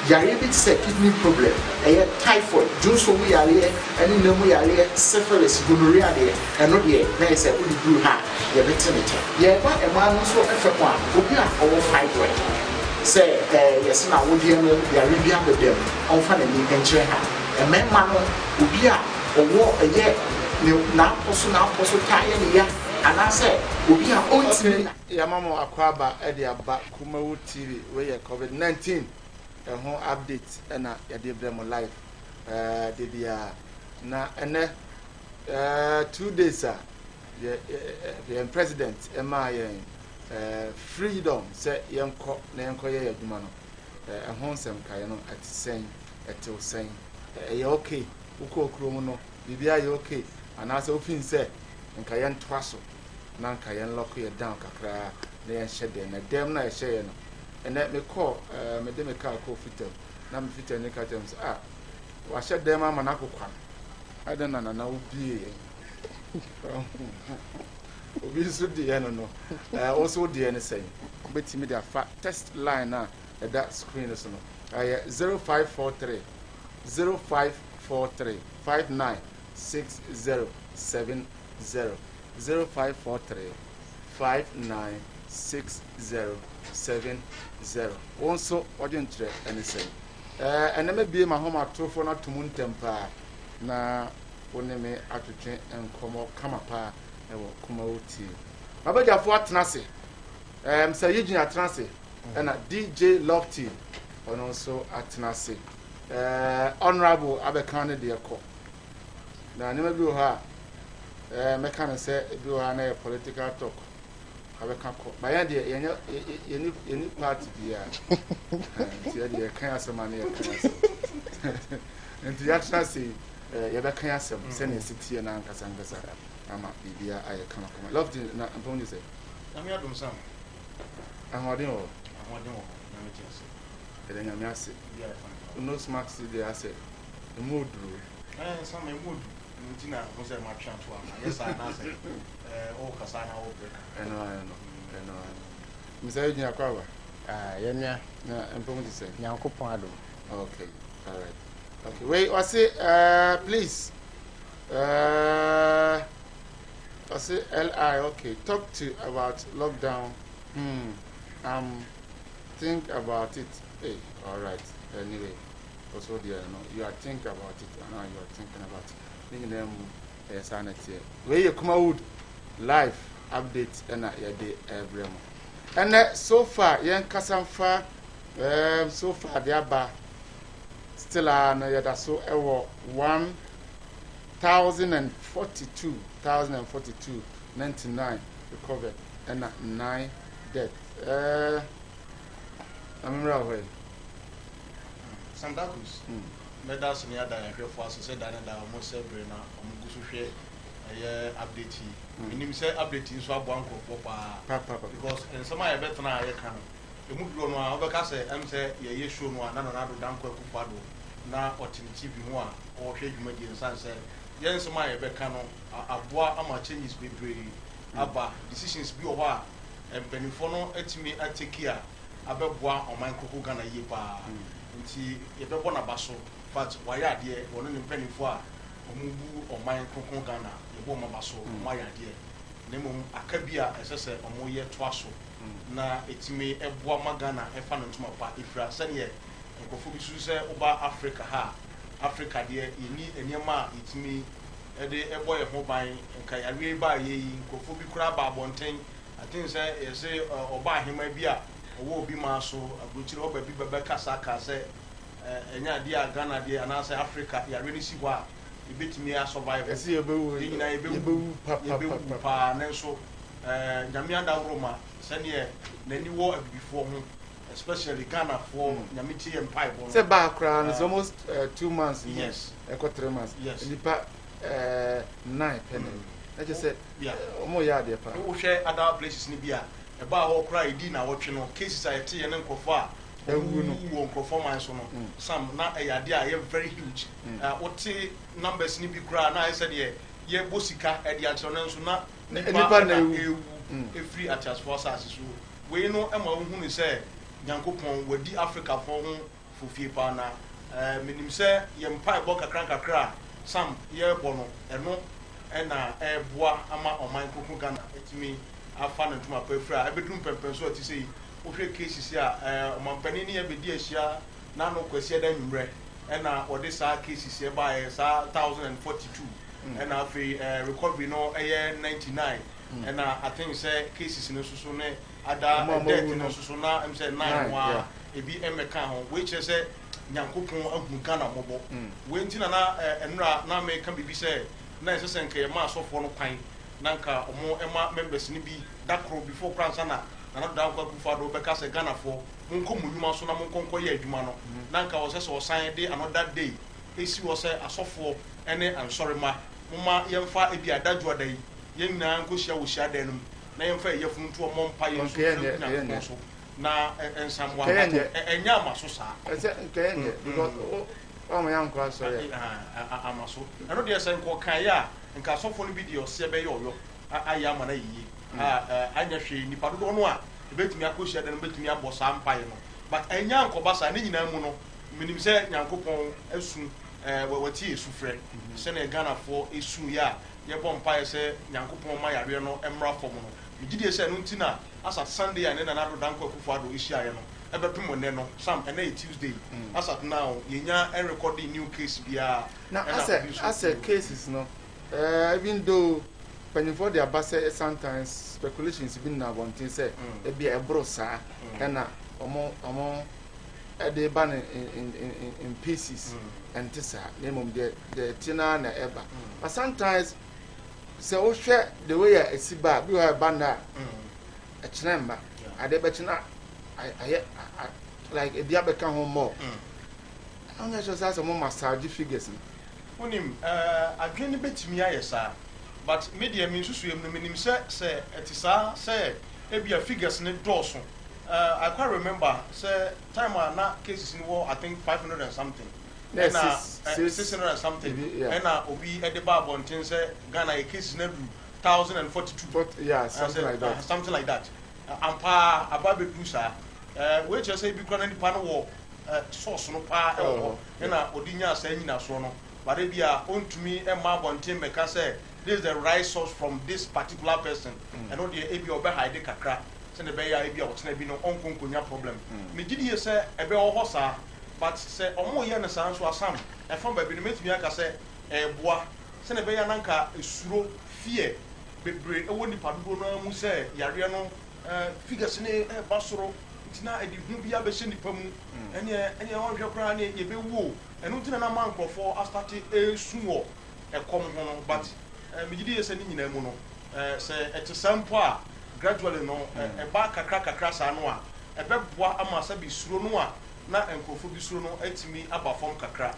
Speaker 5: yare bi se kidney problem eye typhoid junso mu yare ani na mu yare syphilis gonorrhea de eno de na se odi bru ha ye betenete ye ba ema no so efe kwa obi a owo fibroid say yes na wo die no ya ribia bedem on fa na ni enkyere ha e memma no obi a owo eye na poso taye ne ya ana say obi a ontimi
Speaker 2: ya mamo akwaba e de aba Kumawu TV we ye COVID-19 ho update na ya de bremo live de dia na ene 2 days the president ema yen freedom say yenko na yenko ye adwuma no ehonsem kae no atisen etil sen ye okay uko okro no bibia ye okay anase ofin say nka yen twaso na nka yen lock ye down kakra na yen hyede na dem na ye hye no ene me call me de me call ko fitel na me fitel ne ka tem wa hye dem ama na kokwa adana na obi obi so de no also de ne say betimi da fa test line na that screen is no 0543 0543 596070 0543 596070 also audience anything and then maybe my home at for not to moon temper na one me atwetwe enkomo kama pa e wo komauti abaja fo atenase say yigin atenase na DJ Lofty and also atenase honorable abekane de ko na ne bi ha me kan say bi ha na political talk abeka ko ba ya de yeni party dia ti de kan asema na kan asema enti ya atenase yɛbɛka asɛm sɛne ɛsitie na ankasa ama biribia ayɛ kama Lofty na mpɔn ni sɛ
Speaker 6: nyame adom sam
Speaker 2: ahoɔden wɔ
Speaker 6: nyame ti ase
Speaker 2: ɛdɛ nyame ase no smart cd asɛ ɛmu oduro
Speaker 6: sam ɛmu odu nti na mo sɛ ma twa to ama yes I na sɛ o kasa na o break
Speaker 2: ɛno misɛ yɛgyina kɔ aba
Speaker 7: yɛnua
Speaker 2: na mpɔn ti sɛ
Speaker 7: Nyankopɔn adom
Speaker 2: okay all right. Okay, wait, I say, please. I say, LI, okay. Talk to about lockdown. Think about it. Hey, all right. Anyway, also there, you are thinking about it. Now you are thinking about it. Thinking them, sanity. Where you come out live updates and your day every month. And so far, young Kasamfa, so far, they are still na yada so ewo 1042 recovered and 9 death amra hoy
Speaker 6: Sandakus medals ni ada ya hwefo aso se dan da mo se bre na omugu so hwe eye update minim se update nso abo ankofo pa because en some aye betna aye kan emu duro no a obeka se em se ye show no na do Danko Akufo Addo na otinitivi ho a o hwe dwuma di nsan se yen so ma ye beka no aboa ama changes bebre aba decisions bi o ho a empanifo no atimi ateki a abeboa oman koko Ghana ye pa nti ye bebo na baso but why ade wono ne mpanifo a omubu oman koko Ghana ye bo ma baso why ade nemum akabia esese omoye toaso na etimi eboa magana efa no ntuma pa ifra sane nkofo bi su se oba Africa de yeni enema etimi ede eboye ho ban nka yawe ba ye nkofo bi kura ba abonten atin se yese oba ahema bi a owo obi ma so agrochire oba bi bebe kasa se enya de a Ghana de anase Africa yawe ni si ho a ebetimi a survive
Speaker 2: esi ebewu
Speaker 6: pa na so nyame anda Roma sane nani wo abibifo ho especially Ghana for nyamiti empire bon
Speaker 2: say background is almost 2 months
Speaker 6: yes
Speaker 2: 3 months
Speaker 6: yes
Speaker 2: nipa 9 penny I just said yeah omo ya de pa
Speaker 6: wo hwe other places ni bia e ba ho kra edi na wotwe no cases a yete ye ne nkofo a ewu no wo nkofo man so no some na e yade a ye very huge wote numbers ni bi kra na I said ye bosika e de ancho na nso na nipa na ewu every attach force so we no e ma wo hu ni say Nyankopɔn wadi Africa for ho fofie pa na minim sɛ ye mpa ebo kakra sam ye bo no eno na eboa ama oman koko Ghana etimi afa no ntuma pa afra abedum pempen so ati sei wo hwe cases a omanpani ne ye bedi ahia na no kwasi da nwumre na ode sa cases ye ba sa 1042 na afi recovery no 99 na I think say cases no so ne ada death no so na em say 9 wa ebi emeka ho which say Nyankopon ahu Ghana mobo we ntina na enra na me ka bibi say na esese nka ye ma asofo no kwan na nka omo ema members ni bi dakro before kransa na Danko Akufo Addo beka say Ghana for monko munwuma so na monko ye adwuma no na nka wo say osan de another day esi wo say asofo ene ansorema moma yemfa ebi adadwo adai yen na nko hia wo hia dan num na yemfa yefuntu omo mpa ye so na ensamwa enya amaso sa
Speaker 2: nkeye because o mo yanko asore
Speaker 6: amaso eno de esen ko kan ya nka asofo no bi de ose be ye oyo aya ama na yiye anya hwe nipa dodo no a ebetumi akohia dan betumi abo sa mpa ye no but enya nkobasa ne nyina mu no minim se nyankopon asu wati esu frɛ se na Ghana for esu ya ye bompa ye se nyankopon ma yare no emra fom no migidi se no ntina asa Sunday and na Prez Akufo Addo ishia ye no ebepem ne no sam and na Tuesday asa now yenya recording new case bia
Speaker 2: now as a cases no even though for the abase sometimes speculations been na one thing say e be a brosa and omo they ban in pieces and this name of the tina na eba but sometimes say o share the way I see back we are banda a chinamba ade betina I like e bia beka ho more I'm not sure say some massage figures
Speaker 6: onim adwene betimi ayesa but media mean susu em no menim say etisa say ebia figures ne dawson I quite remember say time na cases in war I think 500 and something and 600 and something and obi e de ba bontin say Ghana a cases na 1042
Speaker 2: but yeah something like that
Speaker 6: ampa ababe dusa we just say bi kwana ni pa no wo source no pa e wo na odinya asa nyina so no but e bia ontumi e ma bontin meka say this is the right source from this particular person and all the ebi obe hide kakra say the beya ebi otena bi no onkonkonya problem me gidi say ebe wo sa but say omo ye na san so asam e fam ba bi no metumi aka say boa say the beya nanka esuro fear bebre e woni padodo no mu say yare no figures ne basoro tina edi hu bia be se nipa mu ene won hwe kra ne ye be wo enu tina na man krofo astarte esuwo ekom ho no but me gidi ye se ni nyina mu no se etesampo a gradually no e ba kakra sa no a e be boa ama sa bi suro no a na enkrofo bi suro no atimi aba form kakra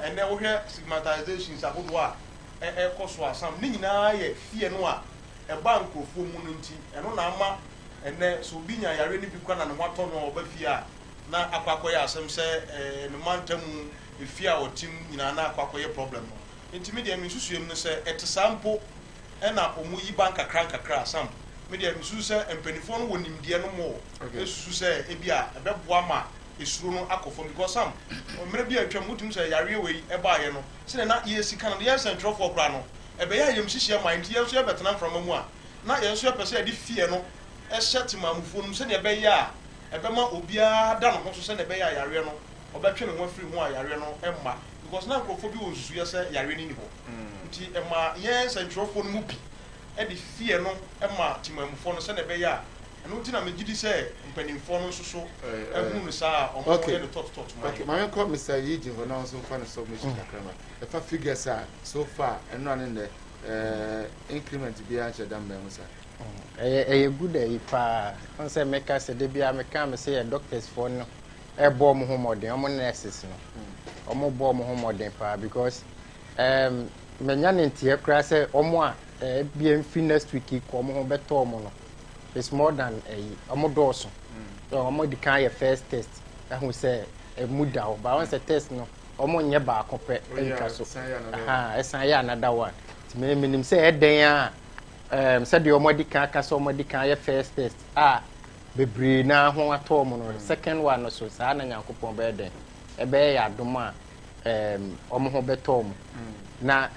Speaker 6: ene wo hwe stigmatizations ahodo a koso asam ni nyina ye fie no a e ba enkrofo mu no nti eno na ama ene so bi nya yare ni bi kwa na no wato no oba fie a na akwakoye asem se no mantamu efie a otim nyina na akwakoye problem no nti media mi susuem no se etesampo ena omu yi banka kakra sam media mi susu se empanifo no wonimde no mo esusu se ebia ebeboa ma esuro no akofo because sam omre bia atwam mutum se yare we eba ye no se na ye sika no ye central for kra no ebe ya yem hihie mind ye so ebetena from amu a na ye so epese edi fie no e hyet mamufo no se ne ebe ya ebema obia da no ho so se ne ebe ya yare no obetwe ne ho afiri ho a yare no emma because na nkrofo bi osusu ye se yare ni ho nti emma ye central for no mu bi e di fie no emma timamufo no se ne ebe ya eno nti na megidi se mpanimfo no nso so ehunu sa omo ye no tot
Speaker 2: okay my call Mr. Yiji for now so far submission kakrama the fa figures are so far eno an the increment bi a che dan ba mu sa
Speaker 7: good pa on say meka se de bia meka me say doctors for no e bo mo ho modern omo nurses no omo bo mo ho modern pa because menya ne ntie kra say omo a bia mfi next week ko omo ho beto omo no it's more than omo doso so omo di kan your first test who say muda o ba once test no omo nye ba akope enka so esan ya another one ti me minim say eden a said the omodi kan aka so omodi kan your first test bebre na ho ato omo no second one no so sa na nyankopon be den e be ya adoma omo ho beto omo na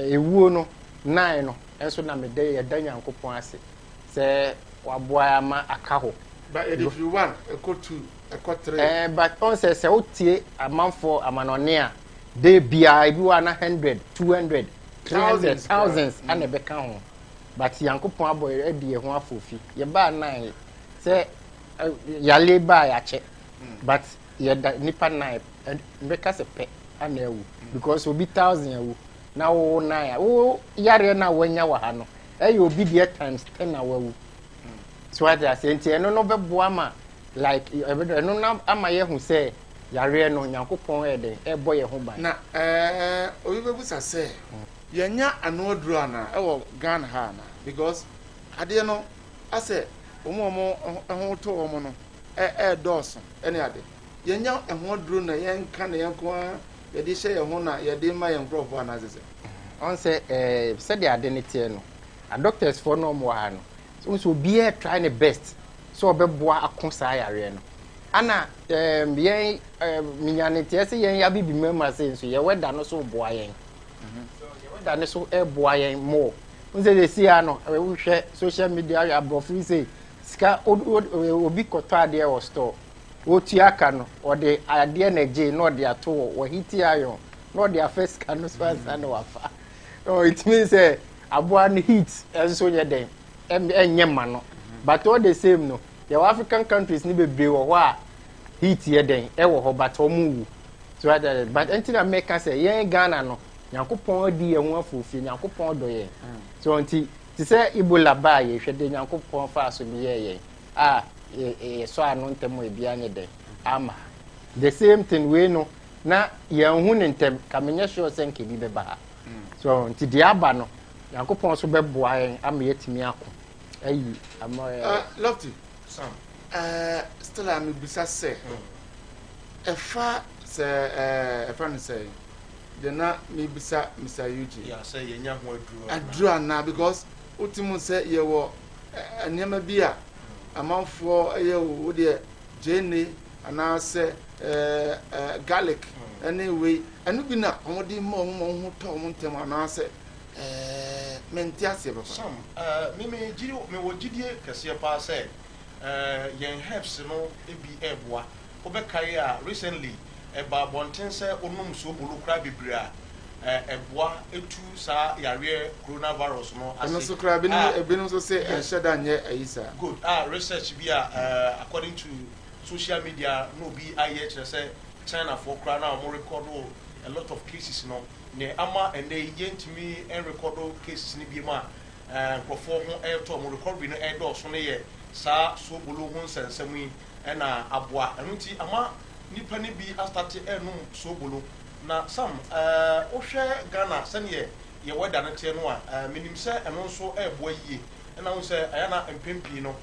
Speaker 7: ewuo no 9 no enso na me de ya dan nyankopon ase say waboa ma akaho
Speaker 2: but if you want a code 2 a code 3
Speaker 7: but on say otie amanfo amanone a de bia bi wa na 100 200 thousands and e beka ho but yankopon aboy e de ho afofi ye ba 9 say yale ba ya che but ye nipa 9 beka se pe ana ewu because obi 1000 ewu na wo 9 wo yare na wanya wa ha no e obi de times 10 na wawu so what I say enti no beboa ma like no na ama ye hu say yare no nyankopon e de e boye ho ban
Speaker 2: na obi bebusa say yenya anodru ana e wo Ghana ha na because ade no ase omo ho to omo no doso ene ade yenya ehodru na yenka na yenko ye de hye ye ho na ye de ma yenkrofo ana sese
Speaker 7: on say said the identity no a doctors for no more ha no so be trying the best so obeboa akonsa yare no ana yen minyane tie se yen ya bibi mema se so ye weda no so boa yen so ye weda no so e boa yen mo unse de sia no we hwe social media ya brofri say sika obi koto ade e wo store wo tuaka no o de ade na je no de ato wo hiti ayo no de first can no sponsor no wafa oh it means aboa no heat enso ye den enye ma no but all the same no your African countries ni bebre wo ho a heat ye den e wo ho but o mu so that but until America say yen Ghana no Nyankopon di ye ho afofi Nyankopon do ye so until ti say Ebola ba ye hwede Nyankopon fa so bi ye so anu ntem e bia ne den ama the same thing we no na ye hu ne ntem ka menye sure say nke bi be ba so until di aba no Nyankopon so be boa yen ama yetimi ako ayi ama
Speaker 2: Lofty Sam still am bisa say efa say efa say the na me bisa Mr. Yuji
Speaker 6: yeah say ye nya ho
Speaker 2: aduru na because ultimo say ye wo anyama bi a amanfo ye wo de jene ana say garlic anyway anu bi na omodi mo ho to mo ntem ana say mentiase ba
Speaker 6: Sam me jiri me wo jidie kese pa say yen helps no ebi eboa obekai a recently eba bonten say onum so bulu kra bibira eboa etu sa yare coronavirus no
Speaker 2: ase so kra bi no ebinum so say sheda nye ayisa
Speaker 6: good research bi according to social media no bi aye kire say China for kra na mo record a lot of cases no ne ama and they yentimi and record cases ni bi ma crofo ho to mo recovery no do so ne ye sa so bulu ho nsensam yi na aboa enunti ama nipa ni bi astarte enum so bulu na sam o hwe Ghana sene ye weda no te no a minim se eno so eboa yie na wo se aya na mpempi no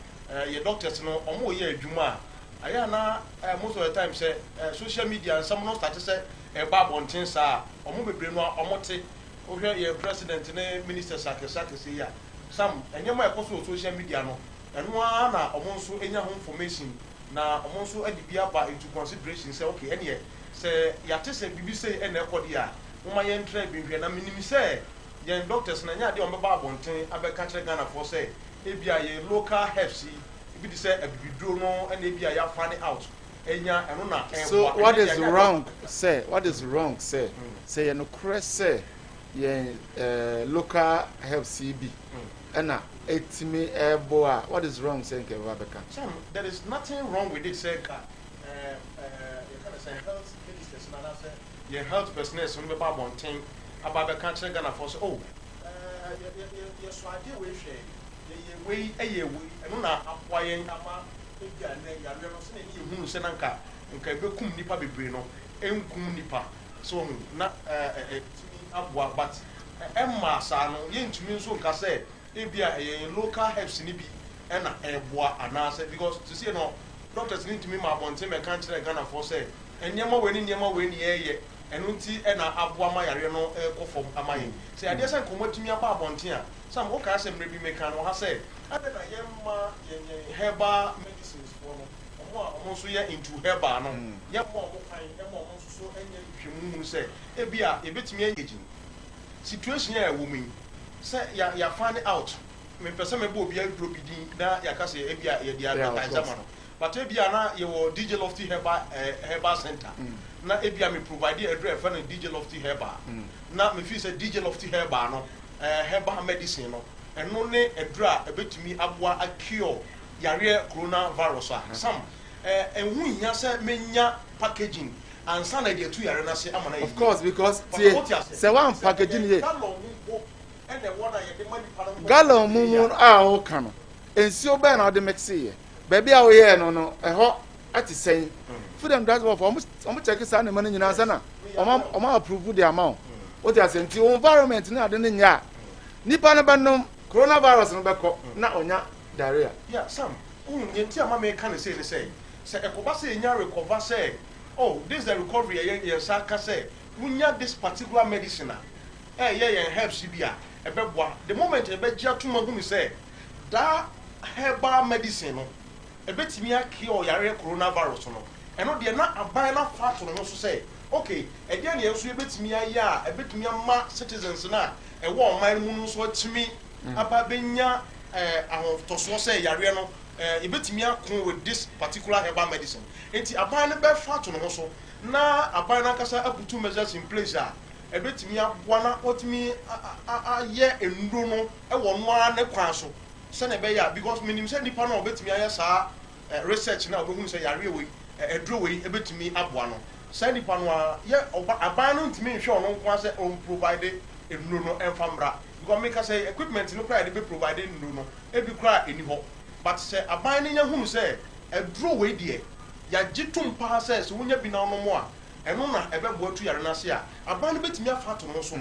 Speaker 6: ye doctors no omo ye adwuma aya na most of the time say social media and some no start say eba bonten sa omo bebre no omo te o hwe ye president ne minister sakesake se ya sam enyema ekoso social media no eno na omo nso enya ho information na omo nso adi bia ba into consideration say okay ene say yate say bibi say ene ekodi a woma ye ntra binhwe na minim say ye doctors na nya de omo ba bonten abeka kire Ghana for say ebia ye local herbs bi di say abibiduro no ene ebia ya fan out enya eno na
Speaker 2: so what is wrong say say you no cross say ye local herbs bi ena etimi eboa what is wrong say nke babeka
Speaker 6: there is nothing wrong with it say you can say health ministers na say your health business no be ba bonten ababeka kire Ghana for say oh ye so ade we hwe ye we eno na apoyen ama ebia na yare no se na ye hunu se na nka bekum nipa bebre no enkum nipa so na aboa but emma sa no ye ntumi nso nka se ebia local herbs ni bi na eboa anase because to see no doctors need to me ma bonte me kan kire Ghana for say enyema we ni ye enu nti na aboa ma yare no ekofom amaye say ade say komotumi aba bonte a some o ka say mrebi me kan no ha say ade na yemma herbal medicines for no omo so ye into herbal no yemma omo kan yemma omo so enye hwemu say ebia ebetumi engage situation ya woman say ya find out me person me bo bia dro bidin na ya ka say ebia ye dia advertise am no but ebia na ye wo DJ Lofty herbal center na ebia me provide address for na DJ Lofty herbal na me feel say DJ Lofty herbal no herbal medicine no eno ne adra ebetumi aboa a cure yare coronavirus some enhu nya say menya packaging and sana dey two yare na say amana
Speaker 2: of course because say one packaging here gallon mumu o kan no ensio be na o de mix here baby a o here no eho ati sen food and drugs of almost check say na man nyina sana o ma approve the amount what you say nti environment na ade ne nya nipa na banom coronavirus no beko na onya diarrhea
Speaker 6: yeah some yenti ama me kan say ni say ekoba say nya recover say oh this is the recovery yes aka say wunya this particular medicine helps bia ebeboa the moment ebegia tuma hu ni say that herbal medicine no ebetimi akio yare coronavirus no eno de na aban na fato no so say okay e de na yeso ebetimi aya ebetimi ama citizens na e wo oman mu no so timi aba benya ahotoso say yare no ebetimi akon with this particular herbal medicine enti aban ne be fato no so na aban na kasa abutu measures in place a ebetimi aboa na otimi aye enduro no e wo no a ne kwan so se na be ya because minim se nipa na obetimi aye sa research na obehu se yare we eduro we ebetimi aboa no se nipa no a ye aban no ntimi nhwe ono nko ase on provide enduro no enfamra because make say equipment no kra de be provide enduro no ebi kra eni ho but say aban no nya hunu se eduro we de ya gitum pa se so wonya bi na no mo a eno na ebebo atu yare na se a aban no betimi afato no so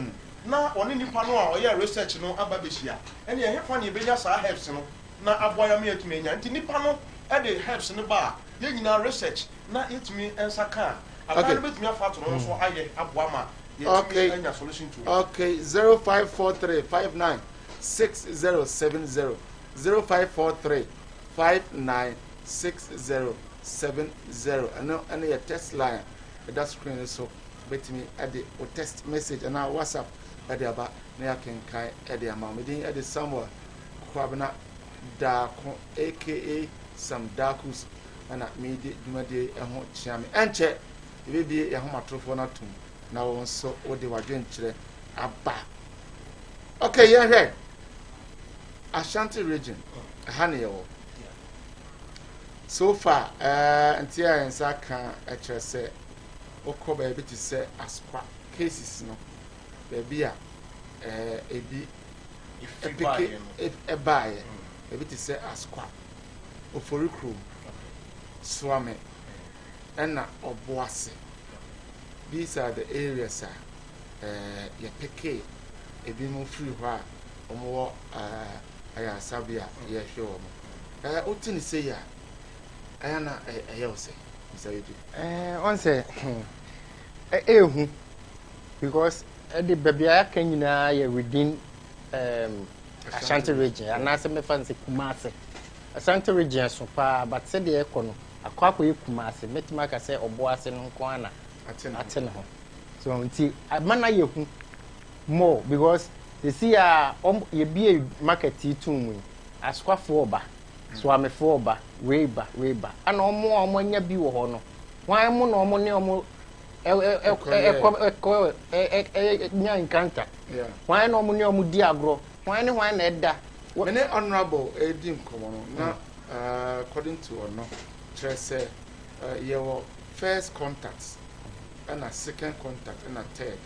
Speaker 6: na one nipa no a oye research no aba behia ene ye hefa na ebenya sa helps no na aboya me atumi enya nti nipa no e de helps no ba ye nyina research na etumi ensaka aban no betimi afato no so aye aboama ye etumi enya solution to
Speaker 2: okay 0543596070 0543596070 and your test line that screen so betimi at the text message and our WhatsApp at the about na can kai at the amount me at the somewhere kwabna dako aka some dakus and at me de ho chiame enche e be e ho matrofo na tum na won so o de wadwen kire aba okay yeah here Ashanti region Haniyo. So far, until I answer can actually say, Oko baby to say as cases no, baby a be if a buyer, baby to say as quack, or for recruit, swame, and not or bossy. These are the areas, you pick a be more free while or more. Aya sabia ye show mo otini say ya aya na ayo say you
Speaker 7: on say ehu because the baby aka nyina ye within Ashanti region and na say me fancy Kumasi Ashanti region so pa but say the ekono akwa ye Kumasi metima ka say oboase no nko ana atene ho so nti amana ye hu more because they see ye be a market too asquafo ba swame for ba weba and omo nya bi wo ho no wan mo no omo ne omo nya encounter wan no omo ne omo di agro wan na eda
Speaker 2: many honorable edim komo no na according to ono say your first contact and a second contact and a third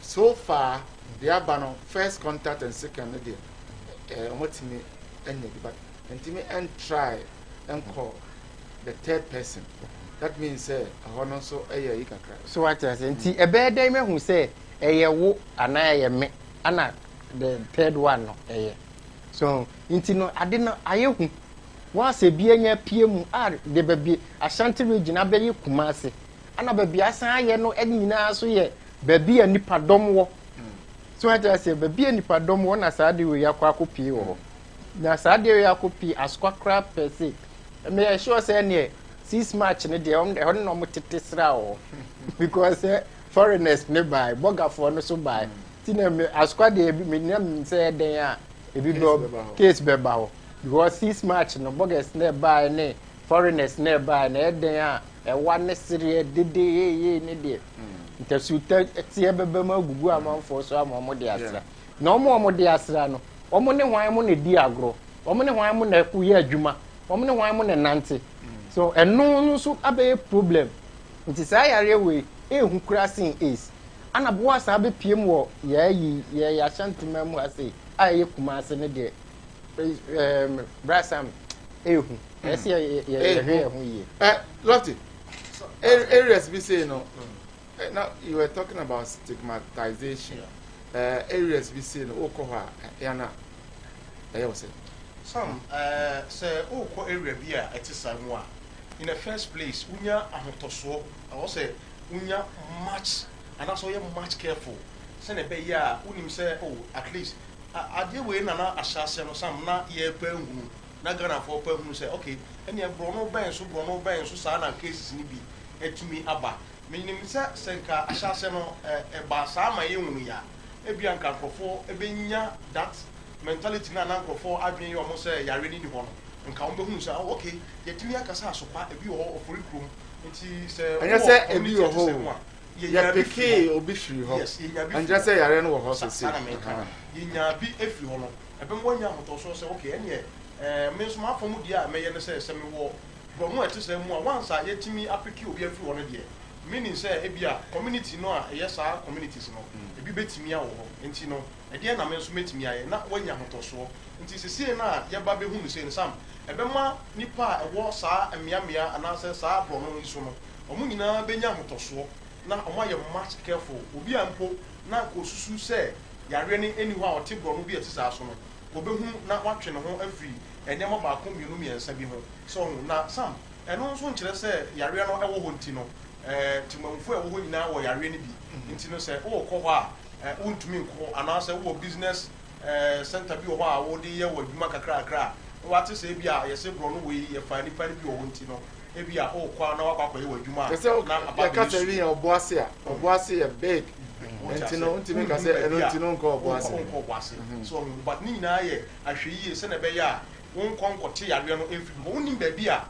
Speaker 2: so far the abano first contact and second day what me but me and try and call the third person that means hono so you can cry
Speaker 7: so what I say nti e be dey me hu say wo ana me ana the third one no so nti no ade no ayehu wa se bia nya pie mu de baby Ashanti region abeyi Kumasi ana baby asan aye no nyina so ye baby anipa dom wo so I say baby anipa dom wo na saade we yakwa akopie wo na saade we yakopi askwa crab per se me sure say ne 6 March ne de on no motete sra wo because foreigners ne buy bogafo no so buy ti na me askwa de me nem say den a ebi do case be ba ho because 6 March no bogus ne buy ne foreigners ne buy na den a e wa ne sire dede ye ne de ntasuta tie bebe ma gugu amanfo so amomo de asra na omo de asra no omo ne hwan mo ne di agro omo ne hwan mo na ku ye adwuma omo ne hwan mo ne nante so eno so abe problem nti sa yare we ehu krasin is ana bo asa abe piem wo ye Ashanti mamu ase aye Kumasi ne de brasam ehu ese ye hu ye
Speaker 2: Lofty areas we say no. Now you were talking about stigmatization. Areas we see in Okoha, Yana. I was saying
Speaker 6: some say Oko area here at Samoa. In the first place, unya ahotoso. I was say unya much, and also you much careful. Send a bay ya unim say at least I deal with an assassin or some not ye na Ghana for pe hu say okay ene brono ben so sa na cases ni bi etumi aba menim say senka ahyase no e ba sa ma ye hunu ya e bia nka krofo e benya that mentality na nkrofo adwen ye omo say yare ni ho no nka wo hunu say okay yetumi akasa asopa e bi wo ofori krom nti say
Speaker 2: anya say e bi ho ya peke obi firi ho anja say yare no wo ho so say
Speaker 6: yinya bi efiri ho no ebe mo nya hotoso say okay ene me so ma fomu dia me ye ne say me wo bo mo eti say mu a once a yetimi apiki obi afiri ho no de meaning say ebia community no a yes our communities no ebi betimi a wo ho enti no e de na me so metimi aye na wanya hotoso nti sisi na ye ba be hu say ne sam ebe ma nipa e wo saa amiamia anase saa bro no iso no omu nyina benya hotoso na omo ye much careful obi ampo na ko susu say yare ni enihu a ote bro no bi etisa so no obehu na watwe ne ho afiri enyama ba ko mienu miensa bi ho so na sam eno nso nkire say yare no ewo ho nti no timamfo ewo ho nyina wo yare ni bi nti no say wo kɔ hɔ a wontumi nkɔ anase wo business center bi wo a wo de ye wo adwuma kakra wate say bi a yese bro no we ye fa ni pa bi wo nti no ebi a wo kɔ na wakɔ ye wo adwuma
Speaker 2: na aba ka say wi oboase ye big ntino ntimi ka say eno ntino nkɔ oboase
Speaker 6: so but ni nyina ye ahwe yie se na be ya won konkɔte yare no emfi bo wonim ba bi a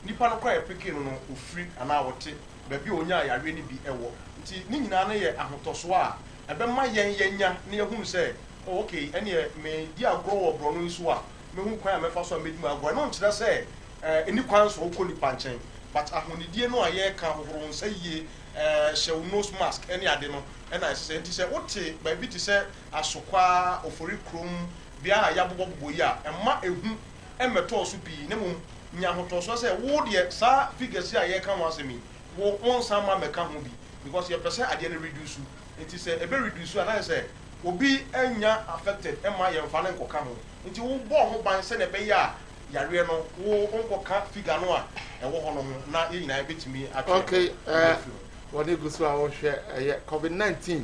Speaker 6: nipa no kwa epeke no ofiri ana wote ba bi onya yare ni bi ewo nti ni nyina na ye ahotoso a ebe ma yenya na ye hunu say okay ene me di agro wo bro no isu a me hu kwan a me fa so me di agro no nkyerɛ say eni kwan so ko ni panchen but ahonidie no a ye ka hohoro nsa yie show nose mask ene ade no ena say nti say wote ba bi ti say asokwa ofori krom bia ya bobo yi a emma ehu emeto so bi ne mum nya hotoso say wo de sa figures a ye ka ho asemi wo onsa ma meka ho bi because ye pese ade na reduce nti say ebe reduce and say obi enya affected emma ye mfa ne nkoka ho nti wo bo ho ban se na be ya yare no wo onkoka figure no a ewo ho no na ye nyina betimi atwe
Speaker 2: okay woni gusu a wo hwe COVID-19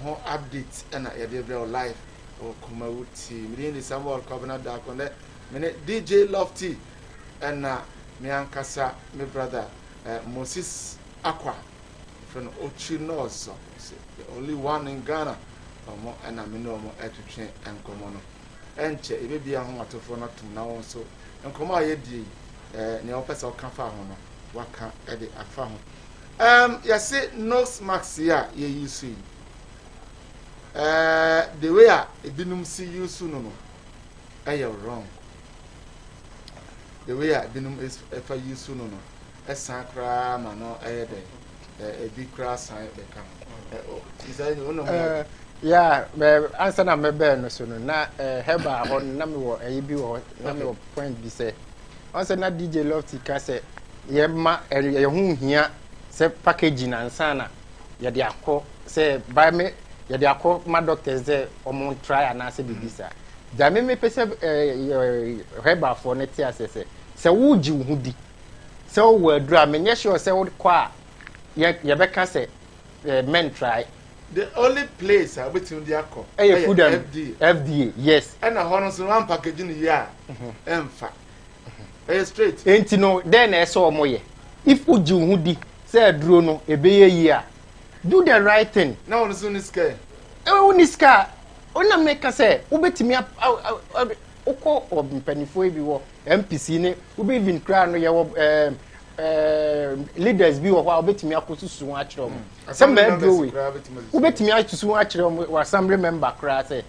Speaker 2: ho update na ye de real life o kuma wuti mini Samuel Kobna da konde mene DJ Lofty and me ankasa me brother Moses Akwa from Ochinozo the only one in Ghana omo and me no mo etwetwe enkomo no enche ebe bia ho atofo no tum na won so enkomo aye di ne opesa o kan fa ho no waka e de afa ho yase nose mask ya ye use the way a binum see you soon no you're wrong. The way a binum is if I use soon no sakra mano a big cross sign
Speaker 7: yeah, answer na me be no so no na heba on na me wo bi wo na me wo point bi say answer na DJ Lofty ka say ye ma ye hu hia say packaging ansa na ye de akọ say buy me ya de akọ ma doctors there omo try anase bibisa da me pese heba for ne ti asese se wo ji wo di se wo adura me nye sure se wo kwa ye be ka se men try
Speaker 2: the only place I between the akọ
Speaker 7: food FDA yes
Speaker 2: and a hono so one packaging here emfa straight
Speaker 7: enti no then e so omo ye if wo ji wo di se aduro no ebeye yi a do the right thing
Speaker 2: now on soon is care
Speaker 7: uniska ona make say ubetimi ukọ obimpanifo bi wo MPC ne ubi even cry no ye wo leaders bi wo kwa ubetimi akosusu a kire omo some do we ubetimi atusu a kire omo assembly member cry say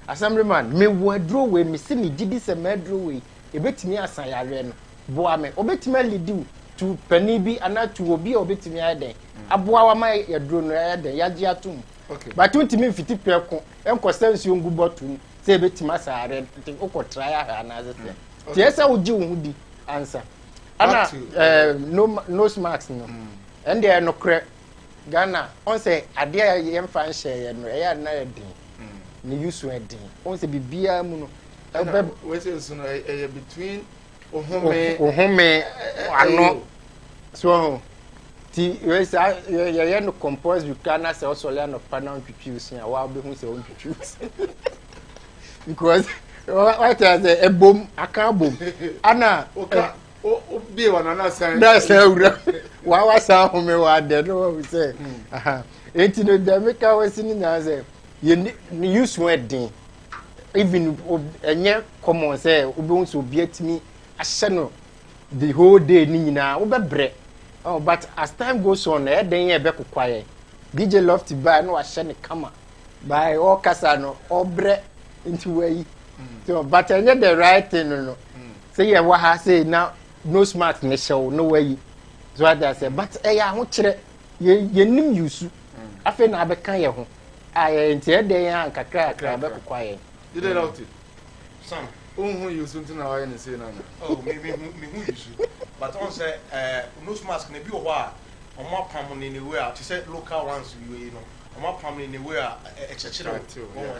Speaker 7: assemblyman me wadro we me se ni gidi se medro we ebetimi asan yare no boa me obetimi lead to pani bi ana to obi obetimi aden aboa wa ma yadro no aden yaji atum
Speaker 2: okay
Speaker 7: but untimi mfiti preko enko sense ongu botu se ebetimi asare ukọ try ha na azete ti esa uji wo di answer ana no marks no and they no kre Ghana on say ade ye mfa nhye ye no e ya na edin ni use edin on say bibia mu no
Speaker 2: we say so no e between ohome
Speaker 7: ano so ti we say ye no compose you can say also le no panel twitwi usia wa be hu say on twitwi because What is a boom? A car boom. Anna,
Speaker 2: be one another.
Speaker 7: that's a why was how me what they know we say. It's no Jamaica was in as a you use wedding. Even any common say, Ubuntu will be at me a channel the whole day, Nina, over bread. Oh, but as time goes on, then you be quiet. DJ love to buy no a shiny camera. Buy all casano, all bread into way. So, but I get the right thing, no. Say, yeah, what I say now, no smart in the show, no way. So I say, but I want to you knew you. I think I be kind. I ain't here, they are crack, quiet.
Speaker 2: You did out it.
Speaker 6: Some.
Speaker 2: Who you soon to know and say,
Speaker 6: oh, maybe who you should. But on say, nose mask, maybe a while, or more common anywhere. To say local ones, you know, or more common anywhere, a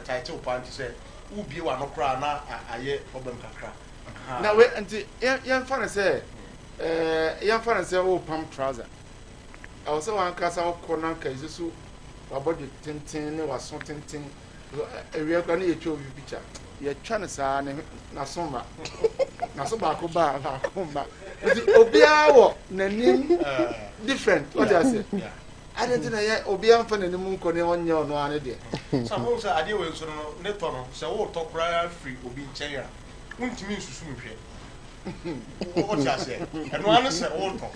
Speaker 6: title point to say, who be one of cry now, I yet problem can cry.
Speaker 2: Now, wait until young fan say, young fan say, oh, pump trouser. I was so uncastle corner cases who about the tintin or something. A real granny show you picture. You're trying to say, Nasoma, Nasoma, Kuba, Obia, name different. What I say? I didn't know Obia for the moon corner on your no idea.
Speaker 6: Some also idea was Netono, so all talk right free will be in China. Wouldn't mean to swim here. What I say? And one is an old talk.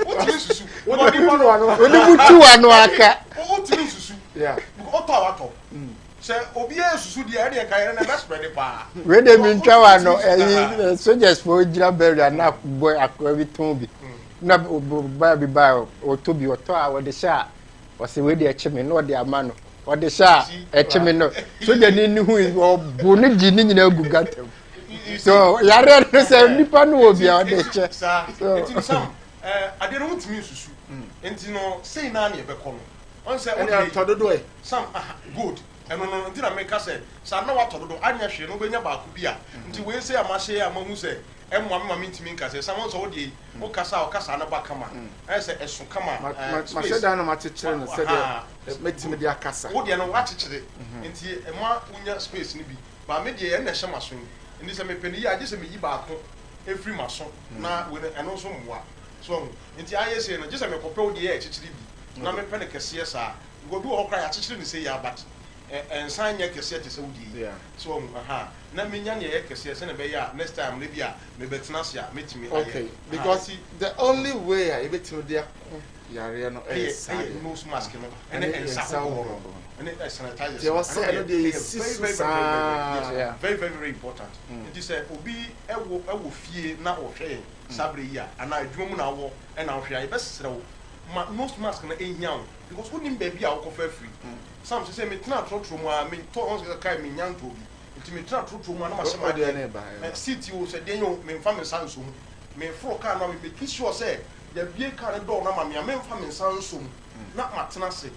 Speaker 6: What means to swim? What do you want to What means to swim? Yeah. What talk? Say, Obia Susu, the idea can never spread it.
Speaker 7: When they mean Tawano, soldiers for Jabber and not boy aquavi Toby. Not Baby Bio or Toby or Tower or the Shah, or say with the achievement or the Amano, or the Shah, achievement. So they didn't who is all Bonnet in Gugatum. So, Yara said, Nippon will be on the chest.
Speaker 6: Some, I didn't want me Susu, and you know, say Nanny Becom. On said, some good. And no, did I make us say, so now what to do? I know no benya bakubia. Until we say, I must say, I'm going to say, and one moment to me, because someone's already, or Casa or Casana Bacama. I said, as so come on, my said, I know my teacher and said, make me the Casa. What do you know what it is? And more unya space, maybe, but maybe and a shamaswing. And this I may penny, I just may back every mason, now with an also more. So, until I say, just I may propose the edge, now me penny CSR. Go do all cry at teaching say, yeah, but. And sign your cassette is OD. So, let me yan your cassette and be next time, Libya, maybe Tanasia, meet me.
Speaker 2: Okay, because the only way I bet you there, Yariano is most masculine and it's sanitized. There was very, very important. It is a Obi, I will fear now or shame, Sabria, and I dream now, and I'll share best so. Most masculine ain't young because wouldn't baby out of free. Some say me not true to my mean tones a kind of young to be. It may not true to one of my neighbor. City will say, Daniel, me family sounds soon. Me for can not be kiss you say, the beer can door, no, my men family sounds soon. Not my tenancy.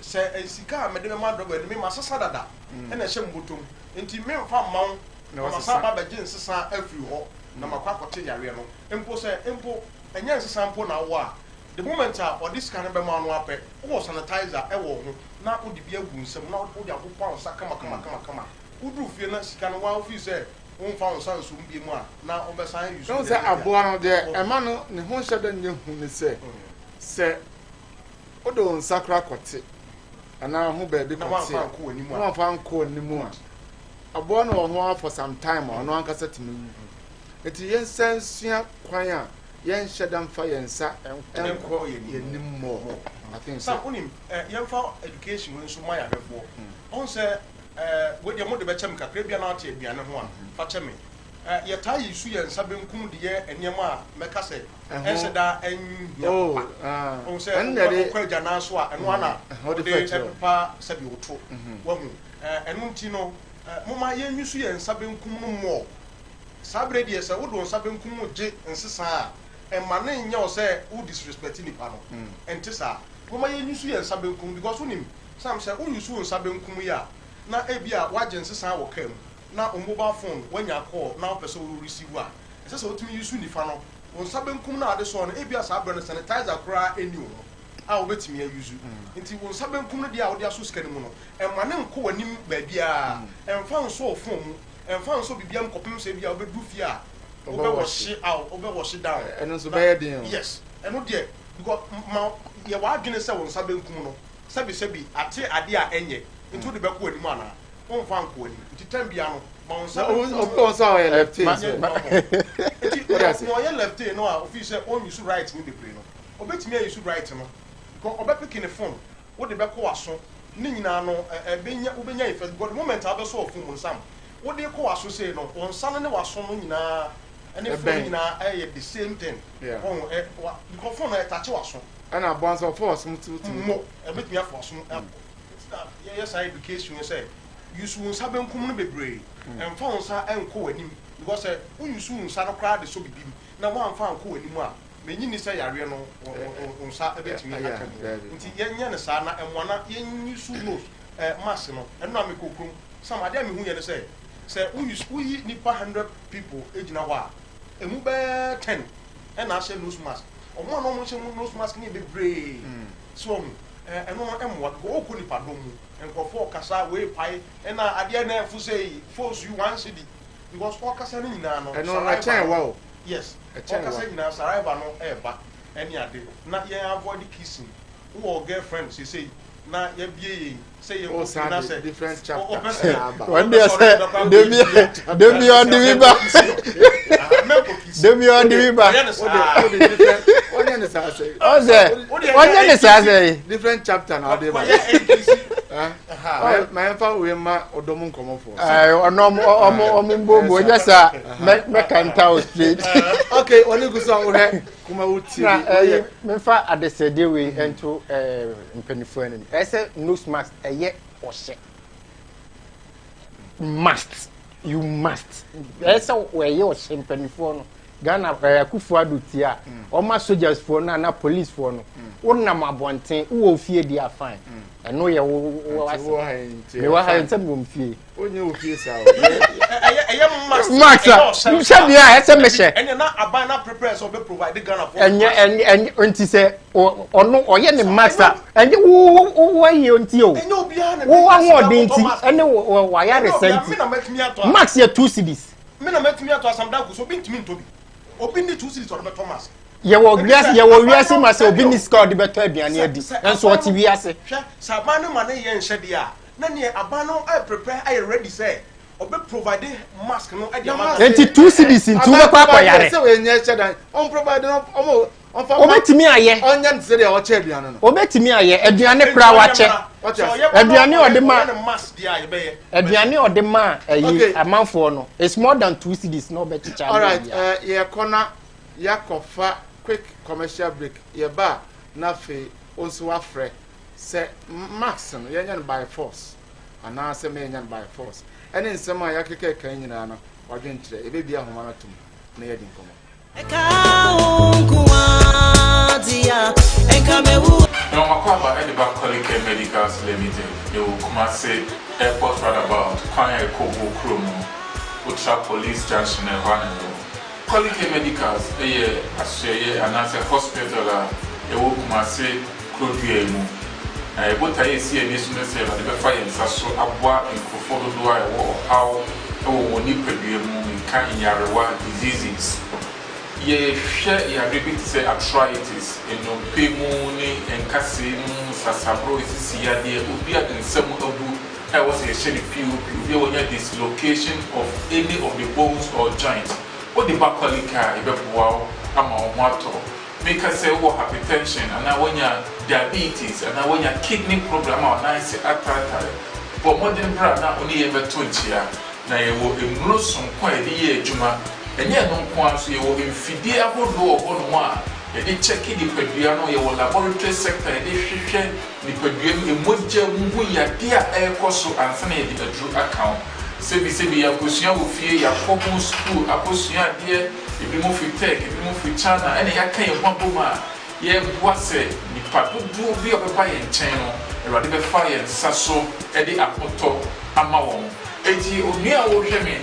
Speaker 2: Say, a cigar, Madame Mother, me must sada and a shame bottom. Into me from Mount, no, my son, Baba Jens, every hawk, no, my quack, Impo say, Impo, and yes, sample now. The moment or this kind of man wape, or sanitizer, a war, now would be a wound, some not would have pounds, come. Who do feel not can well if you say, won't found sons soon be more. Now, over sign you don't say a boy there, a man, the whole shadow knew whom say, Odo on Sacra Cotti, and now who baby one found cool anymore. A boy or one for some time or no one can say to me. It is sense, quiet. Yen shadam fire and sat and call you more. I think some him young for education when so my before. On say, with your mother Beckham Caribbean out here, Biana one, Fatchemi. Your tie you see and Sabin Kum the year and Yama, Macase, and said that and oh, say, and the Janaswa and one, how the pa said you talk. And Montino, Mama Yen you see and Sabin Kum more. Sabre, yes, I would want Sabin Kum and Sisa. And my name, you say, who disrespecting the panel. And Tessa, whom I use you and Sabin because when him, some say, who you saw Sabin Kumia. Now, Abia, Wagons is our came. Now, on mobile phone, when you call, now person will receive one. It's just what me use the funnel. When Sabin Kumna, this one, Abia Sabin sanitizer cry anymore. I'll bet me a use you. Until when Sabin Kumna, the audio suscanimono, and my name call him baby, and found so phone.
Speaker 6: and found so become copim say be obedu fia wash down
Speaker 2: and so bad
Speaker 6: yes and no dear because ya wa adwene se won sabe nkum no sebi ate ade a enye into the back wani mana won fa nko wani nti tambia no ma won sabe
Speaker 2: o so ya left hand
Speaker 6: nti no ya left hand no a officer on use right ni bebre no obetimi use right no because obepiki ne phone wo de beko waso ni nyina no ubenya ife god moment abeso of phone sam wo de ko waso say no won san ne waso no nyina ene phone nyina the same thing because phone touch waso
Speaker 2: ana bonds of force mutu
Speaker 6: mo ebetimi aforce yes education say use won saben kum no bebre and phone sa enko wanim because won use won sa no kra de so bibim na wan fa enko wanim a menyi ni say yare no unsa ebetimi aka nti yenya ne sa na emwana yenyi su no mass no eno am kokrom some ade am hu ye ne say we nipa 100 people ejina ho a emu be 10 and na share nose mask omo no mo share nose mask ni bebre so eno emwa go okuni padom mu enkofo kasa we pai na ade na efu say force you one city because for kasa ni nyina no
Speaker 2: eno na chen wa
Speaker 6: yes kasa nyina saliva no eba any ade na ye avoid kissing who girlfriend say na ye bie say ye na say
Speaker 2: different chapter
Speaker 1: one day say demi on the river demi on the river
Speaker 2: different chapter now dey my father we ma odomu nkomo for
Speaker 1: omo just make can tell straight
Speaker 2: okay oni guso ahore kuma wuti
Speaker 1: me fa adesede we into mpanifo ani ese nose mask eye ohye you must ese we ye ohye mpanifo no Ghana Akufo Addo tia o ma soldiers for na police for no wonnam abonten wo fie dia fine eno ye wo me wa ha ntem wo mfie
Speaker 2: onye wo fie sa
Speaker 6: eye
Speaker 1: max she bia ese me she
Speaker 6: ene na aban na prepare so be provide Ghana for
Speaker 1: enye onti se ono oye ne max enye wo ye onti o
Speaker 6: enye obia na
Speaker 1: wo anwodin ti ene wa ya resenti max ye 2 cedis
Speaker 6: me na metumi ato asamda ku so bintimi ntobi obi ni 2 cities or be Thomas
Speaker 1: ye wo wiase ma se obi ni score de beto aduane adi enso oti wiase
Speaker 6: hwe saban no man ye nhede a na ne aban no I prepare I ready say obi provide mask no adi mask
Speaker 1: enti 2 cities into be kwa yare
Speaker 2: se we nye chedan on provide no
Speaker 1: obetimi aye
Speaker 2: onya nse de o che aduane no
Speaker 1: obetimi aye aduane kra wa che aduane odema
Speaker 6: mask dia ye be ye
Speaker 1: aduane odema ayi amanfo no it's more than 2 cities no be chicha
Speaker 2: all right ye kona yakofa quick commercial break ye ba na fe onso afre se max no ye nya by force ana se me nya by force ene nsem a yakeka kan nyina no wadwen kire ebe bia homa natum na ye din komo
Speaker 3: No, Makwaba, Ediba Kolike Medical Limited, you come say airport roundabout, Kwanya Kobo Kromo, Utra Police Junction, and Wanero. Kolike Medicals, a answer hospital, you will come say Clodiemu. I would I see a national say that the fire and so abwa in Kofodo do I war how Nipebiemu can Yarawa diseases. Ye share ya repeat say arthritis eno pemu ni enkase mu sasabro isi ya de obi a nsem abu I was a shady few wonya dislocation of any of the bones or joints what the bakolika ibeboa ama omato make us say what hypertension and now wonya diabetes and now wonya kidney problem or nice arthritis but modern brand na only ever tonchia na ye wo emuro son kwa de ye adwuma enye no nko so ye wo mfidie ahodo obono a ye de check the padua no ye wo laboratory sector ye de hwehwe ni padua emogya mu yade a ekoso ansa na ye de adru account sebi ya kosua wo fie ya kobon school akosua de ebi mo fi tech ebi mo fi chana ene ya kan ye hwaboma ye boase ni padodo bi obeba ye nchen no erade be fa ye nsaso e de apoto ama won enti onua wo hweme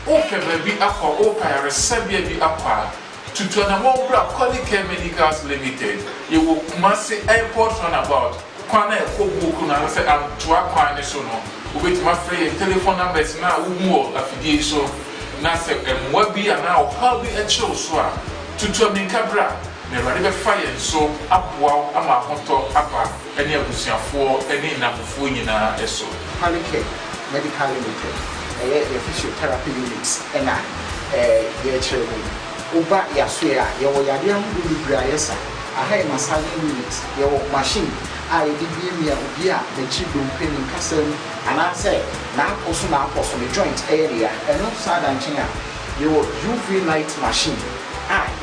Speaker 3: ope baby akwa opa ya resabia bi akwa tutuna mo bra Kolike Medicals Limited ye wo Kumasi airport runabout kwana e kobuku na se am toa kwan so no wobɛtumi afrɛ yɛn telephone numbers na womu wɔ afidie so na sɛ mmoa bi anaa ɔhaw bi ɛkyerɛw so a tutu aminka bra na Awurade bɛfa yɛn so aboa ama ahotɔ aba ɛne abusuafoɔ ɛne nnamfofoɔ nyinaa ɛso.
Speaker 5: Quality Medical Limited, a physiotherapy units, and your children. Uba Yasuya, your Yadiam Ubibrayesa, a high massaging unit, your machine, I did me a Ubia, the children pinning castle, and I said, now also the joint area, and no side and China, your UV light machine.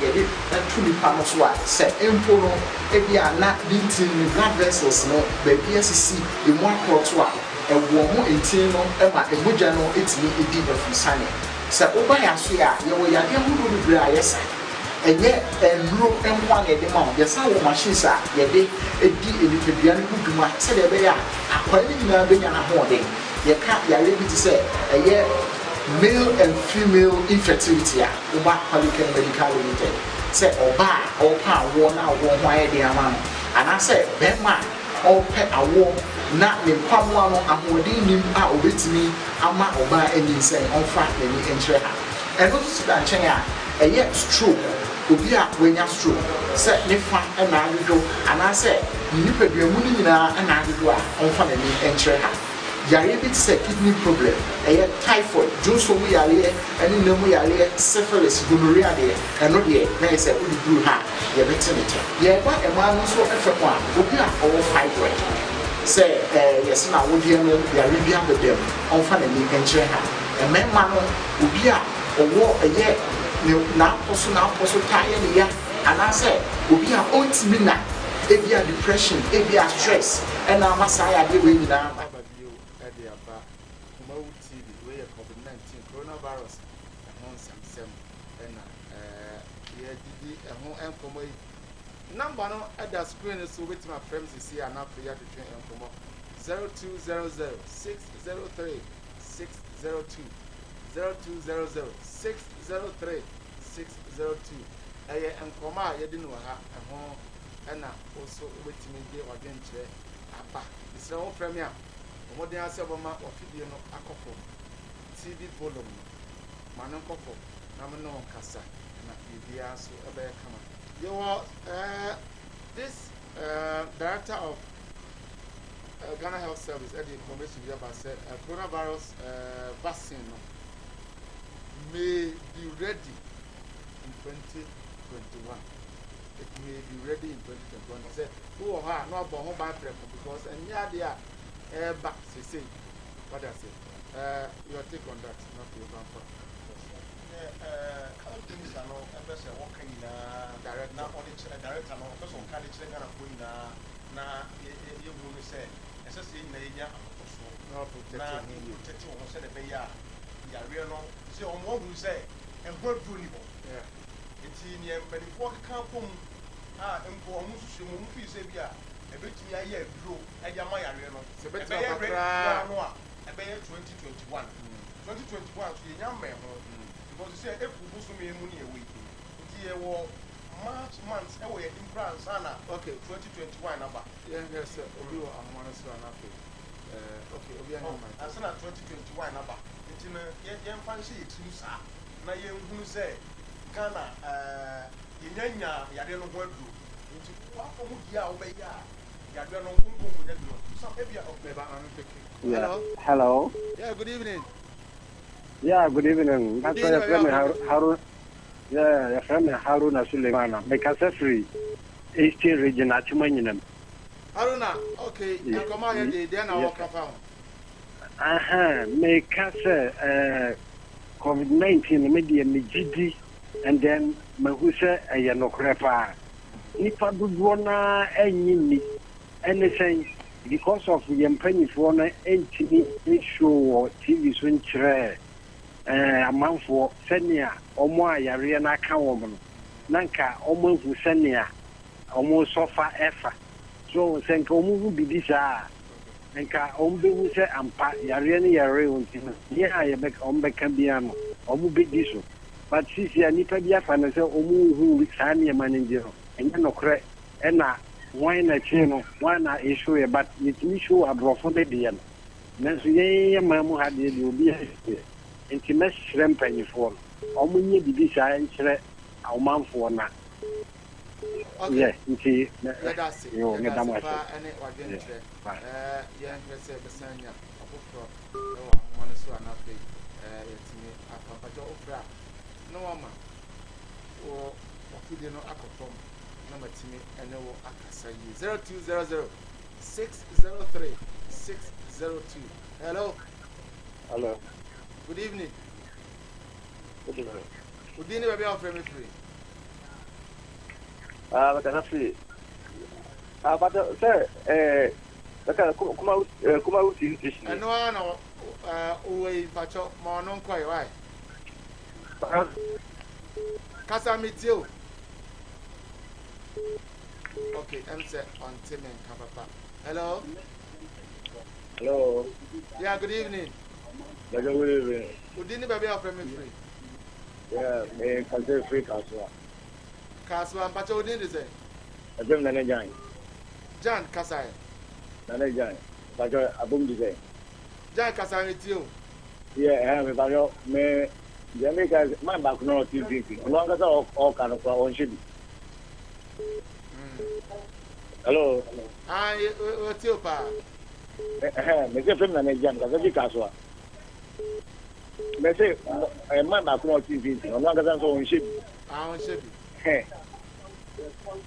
Speaker 5: You did that truly panoswa, say, Empono, Ebia, not beating blood vessels, no, baby, SC, in one quarter. A woman in Tino, Emma, a Mujano, it's me, a deed of Sunny. So, Obaya Suya, you were young who do yes, and yet, and blue and one at the mount, the sound of machines are, ye did a deed in the Bian who do my said a bear, a quality being a hoarding. You can't be able to say, a year male and female infertility, Uba Quality Medical Limited. Say, Oba, or power, worn out, one wire the amount. And I said, Batman, or pet a war. Na ne mpamwa no ahoɔden nim a obetimi ama oba ani nsɛn ɔmfa n'ani nkyerɛ ha ɛno nso da nkyɛn a ɛyɛ stroke obi a wanya stroke sɛ ne fa ɛna adodo anaasɛ ne nipadua mu no nyinaa ɛna adodo a ɔmfa n'ani nkyerɛ ha yare bi te sɛ kidney problem ɛyɛ typhoid dwonso mu yareɛ ɛne nam mu yareɛ syphilis gonorrhea deɛ ɛno deɛ na yɛ sɛ wode duru ha yɛbɛte ne kyɛ yɛba ɛmaa no nso ɛfɛ ko a obi a ɔwɔ fibroid say yes na wodi no ya rebi abedem onfa na ni enkyere ha emema no obi a owo eye na aposo ta ye ne ya anase obi a ontimi na ebi a depression ebi a stress and na masa ya de we nyina
Speaker 2: ababio e de aba kuma TV we COVID-19 coronavirus ehon samsem na ye didi ehon enkomo number no at the screen is with my friends is here and now for you to train and come up 0200 603 602 0200 603 602 and come out you didn't know how and also with me dear or gentle apa it's no premier more than several months of video no akofo TV volume manon kofo namano kasa na bibia so ebe kama you are this director of Ghana Health Service at the information we have said coronavirus vaccine may be ready in 2021. It may be ready in 2021. He said, who or her, no about home by because and yeah, they are back, say, what I say. Your take on that, not your grandpa.
Speaker 6: How things are not ever say walking in direct now on each director no person can each Ghana going na you will say SSA na ya so
Speaker 2: no
Speaker 6: protect on say the be ya real no say on one who say and what do ni bo yeah it's in your before can come empo omu susu mu fi say bia e betumi aye aduro e ya ma ya real no se betumi akra no a e be 2021 so ye nyam me ho because you say if we do so many money away March months away in France okay 2021 number
Speaker 2: yes sir obi wa amana so na fe okay obi an man
Speaker 6: asana 2021 number it na ye fancy it sa na ye hunu say Ghana yenyanya yade no ho aduro nti wa fo mu dia wo be ya yade no nkunku nya duro so ebia okbeba an peke
Speaker 8: hello
Speaker 2: yeah good evening.
Speaker 8: Yeah, good evening. That's why your friend Harun. Yeah, your friend Haruna Suleimana. Make us free. Eastern region, Achumaninem.
Speaker 2: Haruna, okay. You come out here, then I walk around.
Speaker 8: Make us COVID-19 media GD, and then Mahusa a Yanokrepa. Nipa Budwana and anything because of the penny for an show or TV swing. Amanfo senia omo ayare na aka wo no nanka omo fu senia omo sofa efa so senka omo hu bibisa nanka omo be hu se ampa yare ne yare wonti no ye aye be omo be kan bia no omo be diso but sisi anipa bia fa na se omo hu sania manager enya nokre na why na chi no why na issue but it me show abrofo be bia no nanso yɛn ma mu ha deɛ obi yɛ nti mɛsrɛ mpanyinfoɔ no ɔmo nye bibi saa nkyerɛ awomanfoɔ na yɛ nti yo meda mo ase
Speaker 2: ɛne wadwen kyerɛ yɛnhwɛ sɛ bɛsan nya ɔfoforɔ ɛwɔ ahoma no so anafei yɛtumi apampagya wofrɛ a na wama wɔ wafidie no akɔ fam na matumi ɛne wo akasa yie 0200 603 602 hello good evening good evening baby of me free
Speaker 9: but I'm free but sir kuma uti station
Speaker 2: and no uwe pacho ma no nkoi why kasa mitio okay I'm set on Tim and Kapapa hello yeah good evening
Speaker 9: good evening
Speaker 2: good evening baby of me free
Speaker 9: yeah me can free
Speaker 2: Kaswa mpacho udi ndi say
Speaker 9: Ajam nane
Speaker 2: Jan Kasai
Speaker 9: nane jan bajo abum di say
Speaker 2: Jan Kasai mitio
Speaker 9: yeah me bajo me Jamaica man back no TV long as all kind of on should hello
Speaker 2: what's your pa
Speaker 9: me say film nane jan kaza kaswa me say man back no TV long as on should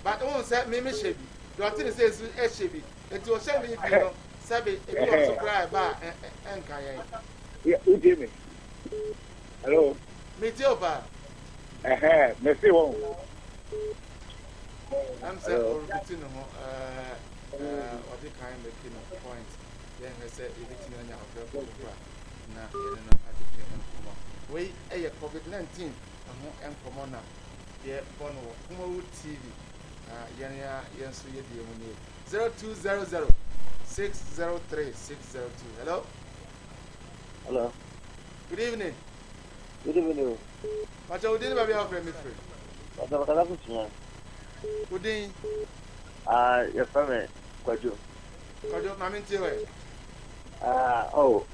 Speaker 2: but who said me shebi do ati say su e shebi enti o shebi bi no sabe e bi o so cry ba enka yen
Speaker 9: yeah who dey me hello
Speaker 2: me ti opa
Speaker 9: me say won
Speaker 2: am say o repeat no o dey kind make no point then he say e bi tin anya afra ko na yen no ati tin enkomo we e COVID-19 aho enkomo na ye bono kuma wo TV yen so ye die mu ne 0200 603 602 hello good evening Pacha udin ba bia friend me free
Speaker 9: Pacha kala ku tinya
Speaker 2: udin
Speaker 9: your friend kwajo
Speaker 2: mami ntiwe
Speaker 9: oh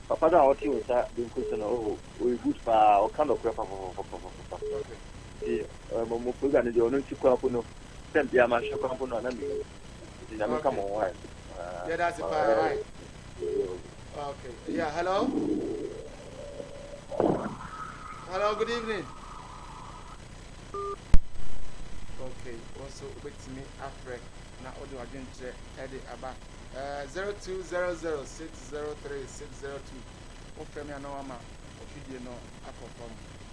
Speaker 9: papa da oti o sa din ku so no we good pa o kind of crap okay mo fuga ne de ono ti kwa no tempi ama shoko ko no na mi na me come on why
Speaker 2: yeah that's it right okay yeah hello good evening okay also with me afre na odi wadwen tre edi aba 0200 603 602 o femi anoma o fidie no akofom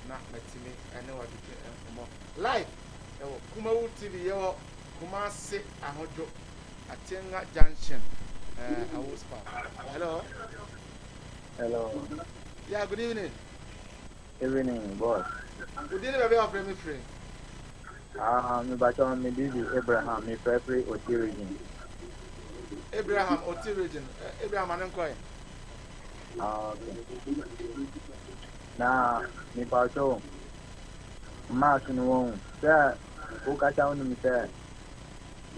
Speaker 2: na matimi ene wadike enfomo live ewo Kumawu TV yewo Kumasi ahojo Atenga Junction Awuspa
Speaker 9: hello
Speaker 2: yeah good evening
Speaker 9: boss
Speaker 2: good evening baby of me free
Speaker 9: me bacho me busy Abraham me free Otirigin
Speaker 2: Abraham Otirigin Abraham anenkoy
Speaker 9: na me bacho mas no won sa o kacha onu mi se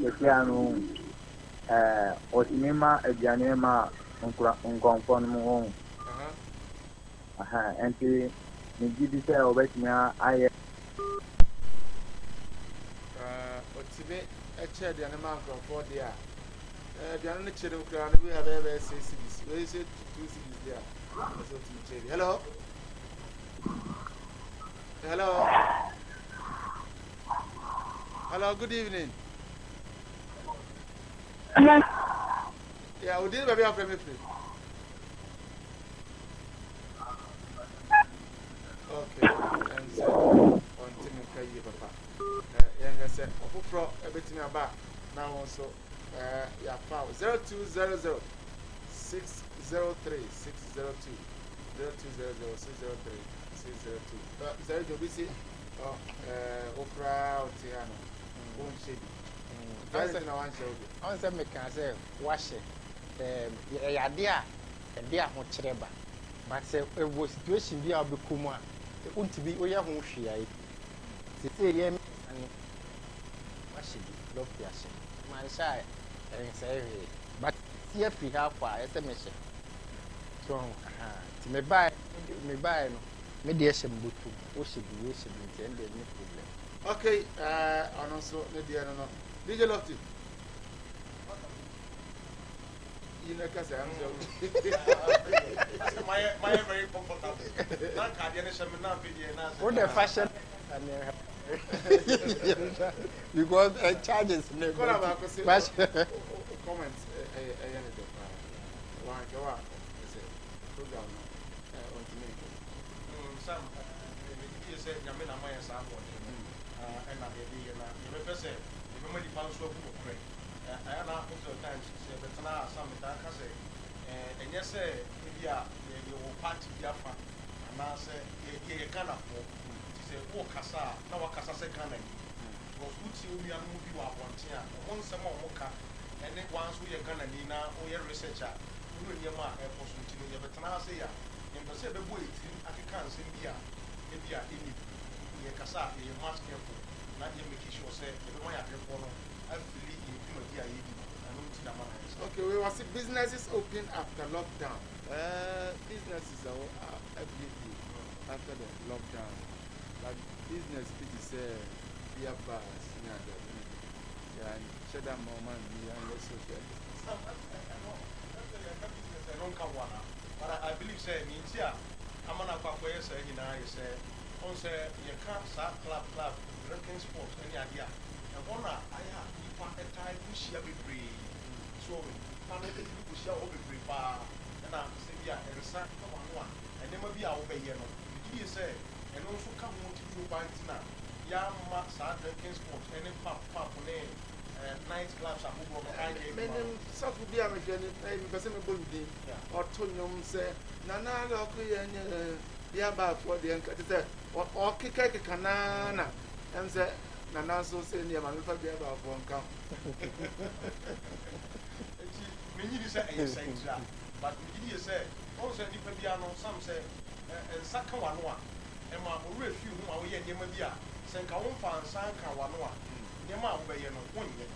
Speaker 9: yekianu otinima aduane ma nkonfo no mo enti me gidi se obetimia aye
Speaker 2: otime eche aduane ma nkonfo dia aduane no chere ukra no we have ever say cities we say 2 cities there so otime chere hello good evening yeah we did baby after me free okay and so on timi kai papa yeah say ofofro ebetimi aba now also ya file 0200 603 602 0200 603 602 zero do we see okra otiano won shebi that's na one show
Speaker 1: on say me can say wash yade a ede a ho kyereba but say ewo situation bi a obekum a untibi oye ho hwia yi say ye ani wash bi love ya man shy say but see free half for say me she so ti me buy no me dey shembutu o shebi nti ende any problem.
Speaker 2: Okay, and also the no DJ Lofty. You know, because I'm
Speaker 6: my very comfortable. Not cardiac,
Speaker 1: what the fashion because charges
Speaker 2: comments. Program on to make
Speaker 6: some said Yamina Maya Samuel and I never said, remember the pounds of credit. I am not most of the times, but now some that can say, and yes, maybe your party Biafra, and I say, you can afford. She said, oh, Cassa, now a Cassa second. Was good to me and move you up one year, one summer mocha, and then once we are gonna need now, or your researcher, you will your mark, airports, but now say, in the same way, I can't send here. Maybe I in the Cassa, you must careful. Not your make sure say, everyone at your phone, I believe in Timothy.
Speaker 2: Okay, we will see businesses open after lockdown. Businesses are everything after the lockdown. Like business, it is beer bars, and shut down more money and less social.
Speaker 6: I don't come one, but I believe say in India, I'm on a pathway saying, you know, I say, on say, you can't start club, drinking sports, any idea. And one, I have a time to share with free. So, I'm going to share over free bar, and I'm saying, yeah, and it's not one, and then maybe I'll obey you. You say, and also come to do Bantina, young sad drinking sports, and then pop, name, night clubs are moving on. I mean, some would be a mechanic, because I'm a bully, or Tonyum say, Nana, and the above for the uncle, or kick a canana, and say, Nana so say, near my little bear about one count. Many say, but you say, also, some say, and Sakawanwa, and my refuse whom I will get Yamabia, Sankawan, Sankawanwa, Yama, one yet.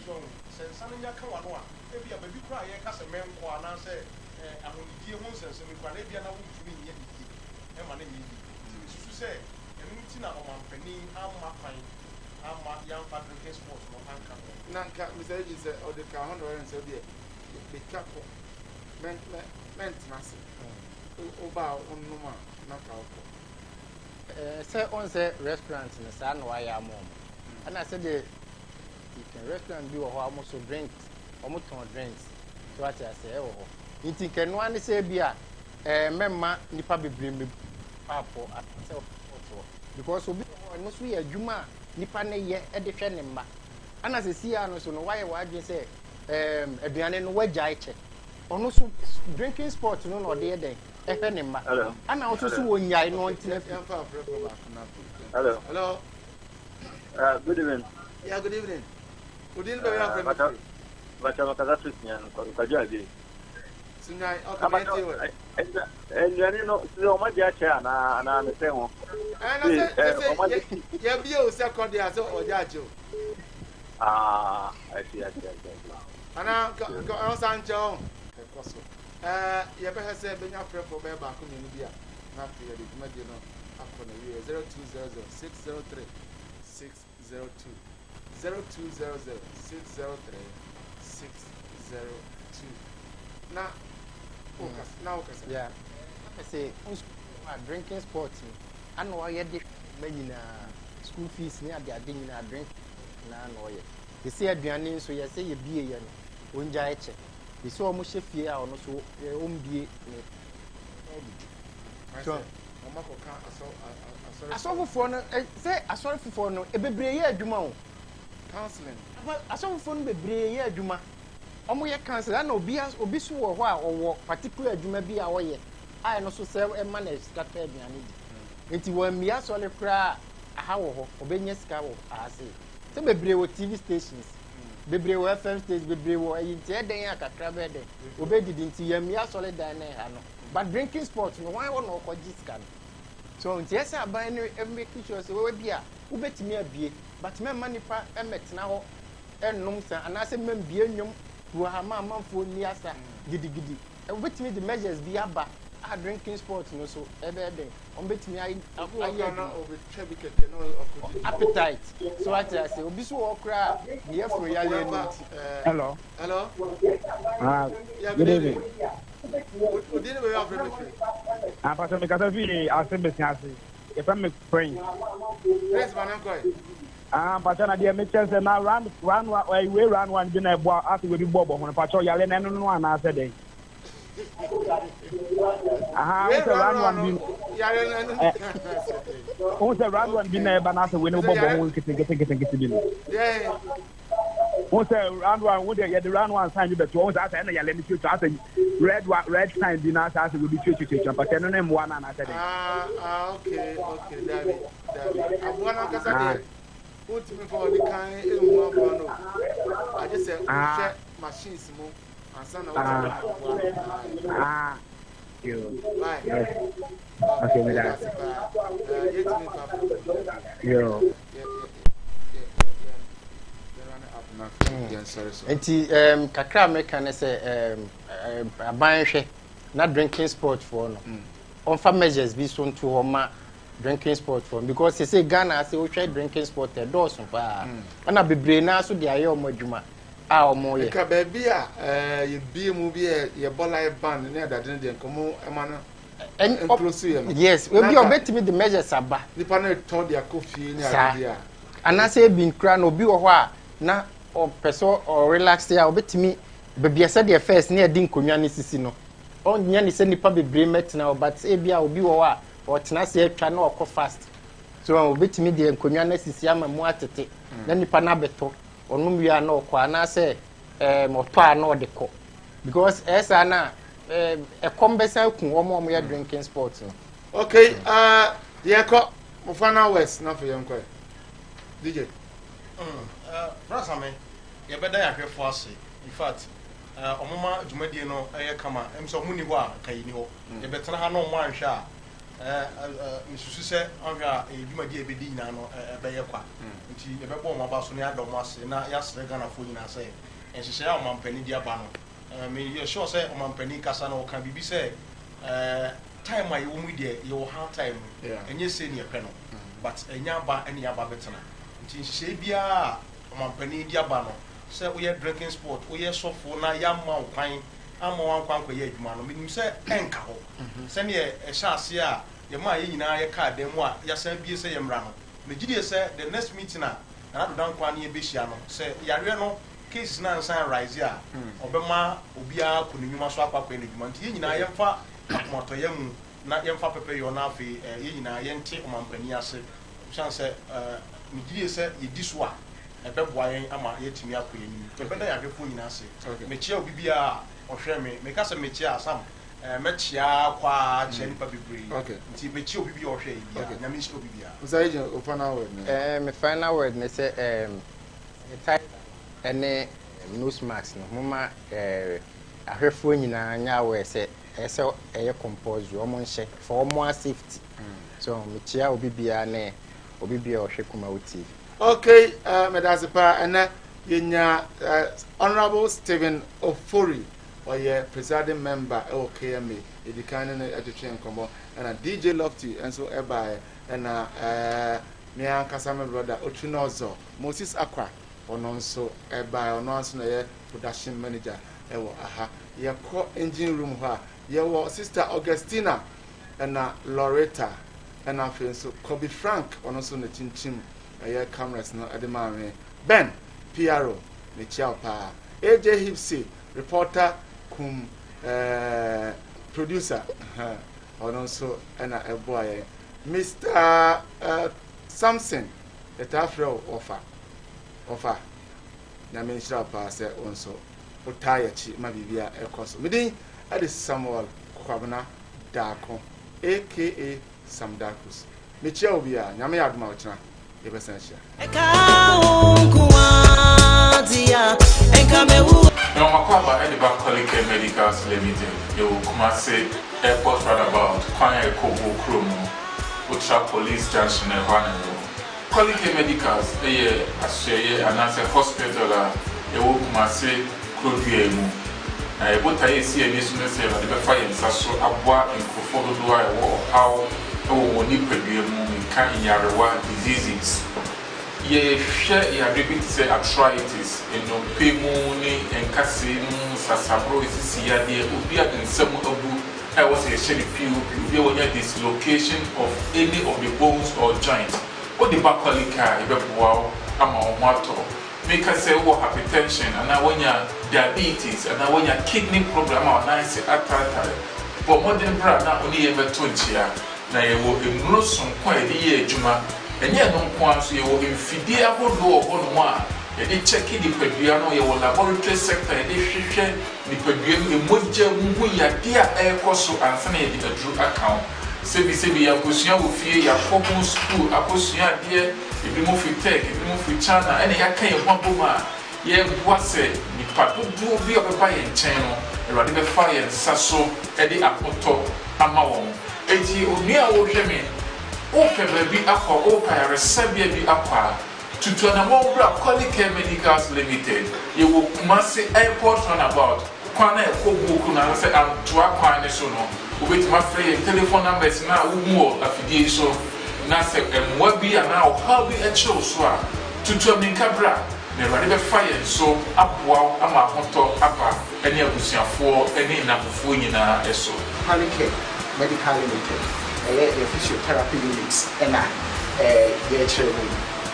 Speaker 6: So, since Sanaya Kawanwa, maybe a baby cry, a cast a man, and I say, I will dear ones and some Canadian to me yet. And my name is to say, and Tina on my penny, I'm my pine, I'm my young fabric sports, no anchor. Nanka, Mr. Edges, or the car, and so dear, the couple meant massive. Oba on Numa, not out.
Speaker 1: Say on the restaurant in the sun, why I'm home. And I said, you can restaurant do almost drinks, almost drinks. So what I say, oh, you can one say beer, memma, Nipa be bring me up at self because we are Juma, Nipa ye at the Fenima. And as I see, I know so why you say, a Bianan wedge. Also, drinking sports, no, or the other. Hello. And I also saw when I know it's
Speaker 9: Hello.
Speaker 2: Hello.
Speaker 9: Good evening.
Speaker 2: Yeah, good evening. Good evening, very
Speaker 9: but I'm a Christian, Kajaji. And you know, so much chair, and I'm the same one. And I say,
Speaker 2: yeah, be a second year or Yajo.
Speaker 9: I see.
Speaker 2: And I'm Sancho. You better say, bring up for bear back on India. Not the Medina up on the year 0200 603 602 0200 603 602. Now, focus.
Speaker 1: Yeah. I say, drinking sports. I know I had the school fees near the addition drink. You see a Dianin, so you say you be a young check. You saw almost a fear or no, so your own be. So, I saw for say, I saw for no, a baby, Juma counseling. I saw for baby, Juma. Omoye counsel, I know Bias or Bisu or what, particular Juma be our year. I also sell a man as scattered me. It will me as all a cry, a how or Benya Scow, I say. Some baby TV stations. Baby FM stations, baby were in Tedaya Catrabe, obeyed into Yamia solid diner, but drinking sports, no one or Kojiscan. So, yes, I buy every creature, so be a who bet me a beer, but my money pa emet now and no, and I say, men beer, who are my mom for Niasa, giddy. obetimi the measures bi aba a drinking sport no so ebeden obetimi ayi appetite so I say obi so okra the afro yale no.
Speaker 10: Hello.
Speaker 2: Hello.
Speaker 10: Yeah, good evening.
Speaker 2: What did we have for me?
Speaker 10: I'm Pastor Mikasafi, I said business. If I'm praying.
Speaker 2: Praise man uncle.
Speaker 10: Pastor Nadia Mitchell said now run one dinner after we do bob on Patrol Yalen and no one answer day. Who's a round one dinner banana when no bob will get yeah. Who's a round one would get the round one sign you bet always ask any yellow to ask red sign dinner as will be church but then name one another day.
Speaker 2: Okay, David. I've one on put me for the kind in I just said check machines move and son of
Speaker 10: you.
Speaker 2: Right.
Speaker 10: Okay, me that. Yo.
Speaker 1: Enti kakra America na say abanhwe na drinking sport for no. On fa measures bi so nto ho ma drinking sport for because they say Ghana say we try drinking sport e do so pa. Na bebre na so de aye omadwuma a omo ye.
Speaker 2: Ka ba bi a ye bi mu bi ye bola band na dadene de nkomo ema no
Speaker 1: yes, we be obetimi the measures aba.
Speaker 2: Nipa na to de akofie ni adia.
Speaker 1: Anase bi nkra na obi wo ho a na o person or relax there obetimi bebia said the first na edi nkonwa ne sisi no. Onya ni se nipa bebre metina but e bia obi wo a o tena se atwa na okọ fast. So obetimi de nkonwa na sisi ama mu atete. Na nipa na beto onum wi na okọ anase moto a na odekọ. Because esa na a conversation kun omo ya drinking sports no.
Speaker 2: Okay, yeko mo final west na for yam DJ.
Speaker 6: Brasame, you better have your force. In fact, Omoma Jumadi no, I come and so Muniwa, Kaino, you better have no one shot. Mrs. said, Anga, a Jumadi Bedina, a Bayaqua. Until the Bebo Mabasunia don't was not just the Ghana food in her say. And she said, I'm Penny Diabano. Me, sure say, Penny Casano can be said. Time my own with your hard time, and you say near panel, but a yamba and yaba betana. Shabia, Mampani Diabano, said we are drinking sport, we are so for na yam mount pine, I'm one quanque yet, man. Meaning, say, anchor. Send ye a chassia, your my in a card, then what, Yasan be say, Rano. Megidia said, the next meeting, another down Quani Bishano, say, Yariano, case nan sign rise ya, Obama, Ubia, Kunima Swapa, Penny, I am far, Motoyam, not yam fa pepe your nafi, yin I yen take Mampania say, chance, Media said, you this one. A bed wine, I'm yet me up with you. But I have a fool in us. Mechia Bibia or Shermy, make us a mechia some. Mechia, qua, Jennifer Bibri. Okay. Mechio Bibi or Shay, Namisto Bibia. Was I a final word?
Speaker 1: My final word, they say, any nose mask, no, Mama, a refuge in a yaw, say, a compose your own check for more safety. So, Mechia will be a Obibi or Shekuma TV.
Speaker 2: Okay, Medazipa, and yenya Honorable Stephen Ofori, or ye presiding member OKMA, the kind of education combo, and a DJ Lofty, and so by and Mia Kasama brother Ochinozo, Moses Aqua, or non so by or non production manager, aha, ye co engine room, ye sister Augustina, and Loretta. And I feel so Kobe Frank on also the chin cameras no at the man Ben PRO the Chiapa AJ Hipsy reporter producer on also and a boy Mr. Samson the Tafro offer Namin pass also Otayachi Mabibia Ecoso Midi at the Samuel Kwabana Darko aka Sam Darkus. Michia Obia, Yami Admauchna, Ebesentia.
Speaker 3: Now, Makwaba at the Bakolike Medical Limited, you come say airport roundabout, Kwanya Kobo Chromo, Utra Police Junction, and Vanero. Kolike Medicals, a Australia, and as a hospital, you will come say Clodiemu. Bota is here, this minister, and the fire and Sasso, Abwa, and Kofodo, or how Nipper, can Yarawa diseases. Ye share your ability to say arthritis, and no pay money, and Cassin, Sassabro is here, there will be in some of I was a shady few, there dislocation of any of the bones or joints. What the Bakalika, wow, I'm matter. Make us say, oh, hypertension, and now when you're diabetes, and now when you're kidney problem, or nice at but modern brand now only ever 20 years. Now you will immerse some quite a year, Juma, and yet no quants you will infidel law on one. And they check the Peduano, your laboratory sector, and they share the Peduan in Moja, Muya, dear air cost, and Sunday the true account. Sebi Akosia will fear your common school, Akosia, dear, if you move with tech, if you move with China, and I can't one woman. Ye was said, the part would do be of a buy and channel, and rather fire and sasso, Eddie Apoto, Amawon. Eddie Unia will hear me. Open baby aqua, open a Sabia be aqua. To an amount of Quality Medicals Limited, you will must say airport runabout. Kwana Kobu, and say, I'm to our Quanasono. With my friend, telephone numbers now, more affiliation. Nasa and Wabi and now, how be a show swap. To me cabra, never fire so up wow, I'm a hoto upper, any of the for any number for you now, so.
Speaker 5: Quality Medical Limited, a physiotherapy units, and I, children.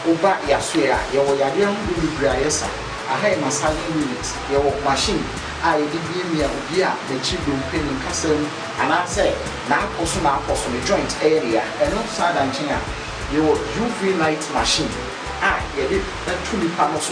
Speaker 5: Uba Yaswea, your Yadian Briasa, a high massaging unit, your machine, I did me a beer, the children pinning castle, and I say, now also the joint area, and outside and China, your UV light machine. I did that truly panels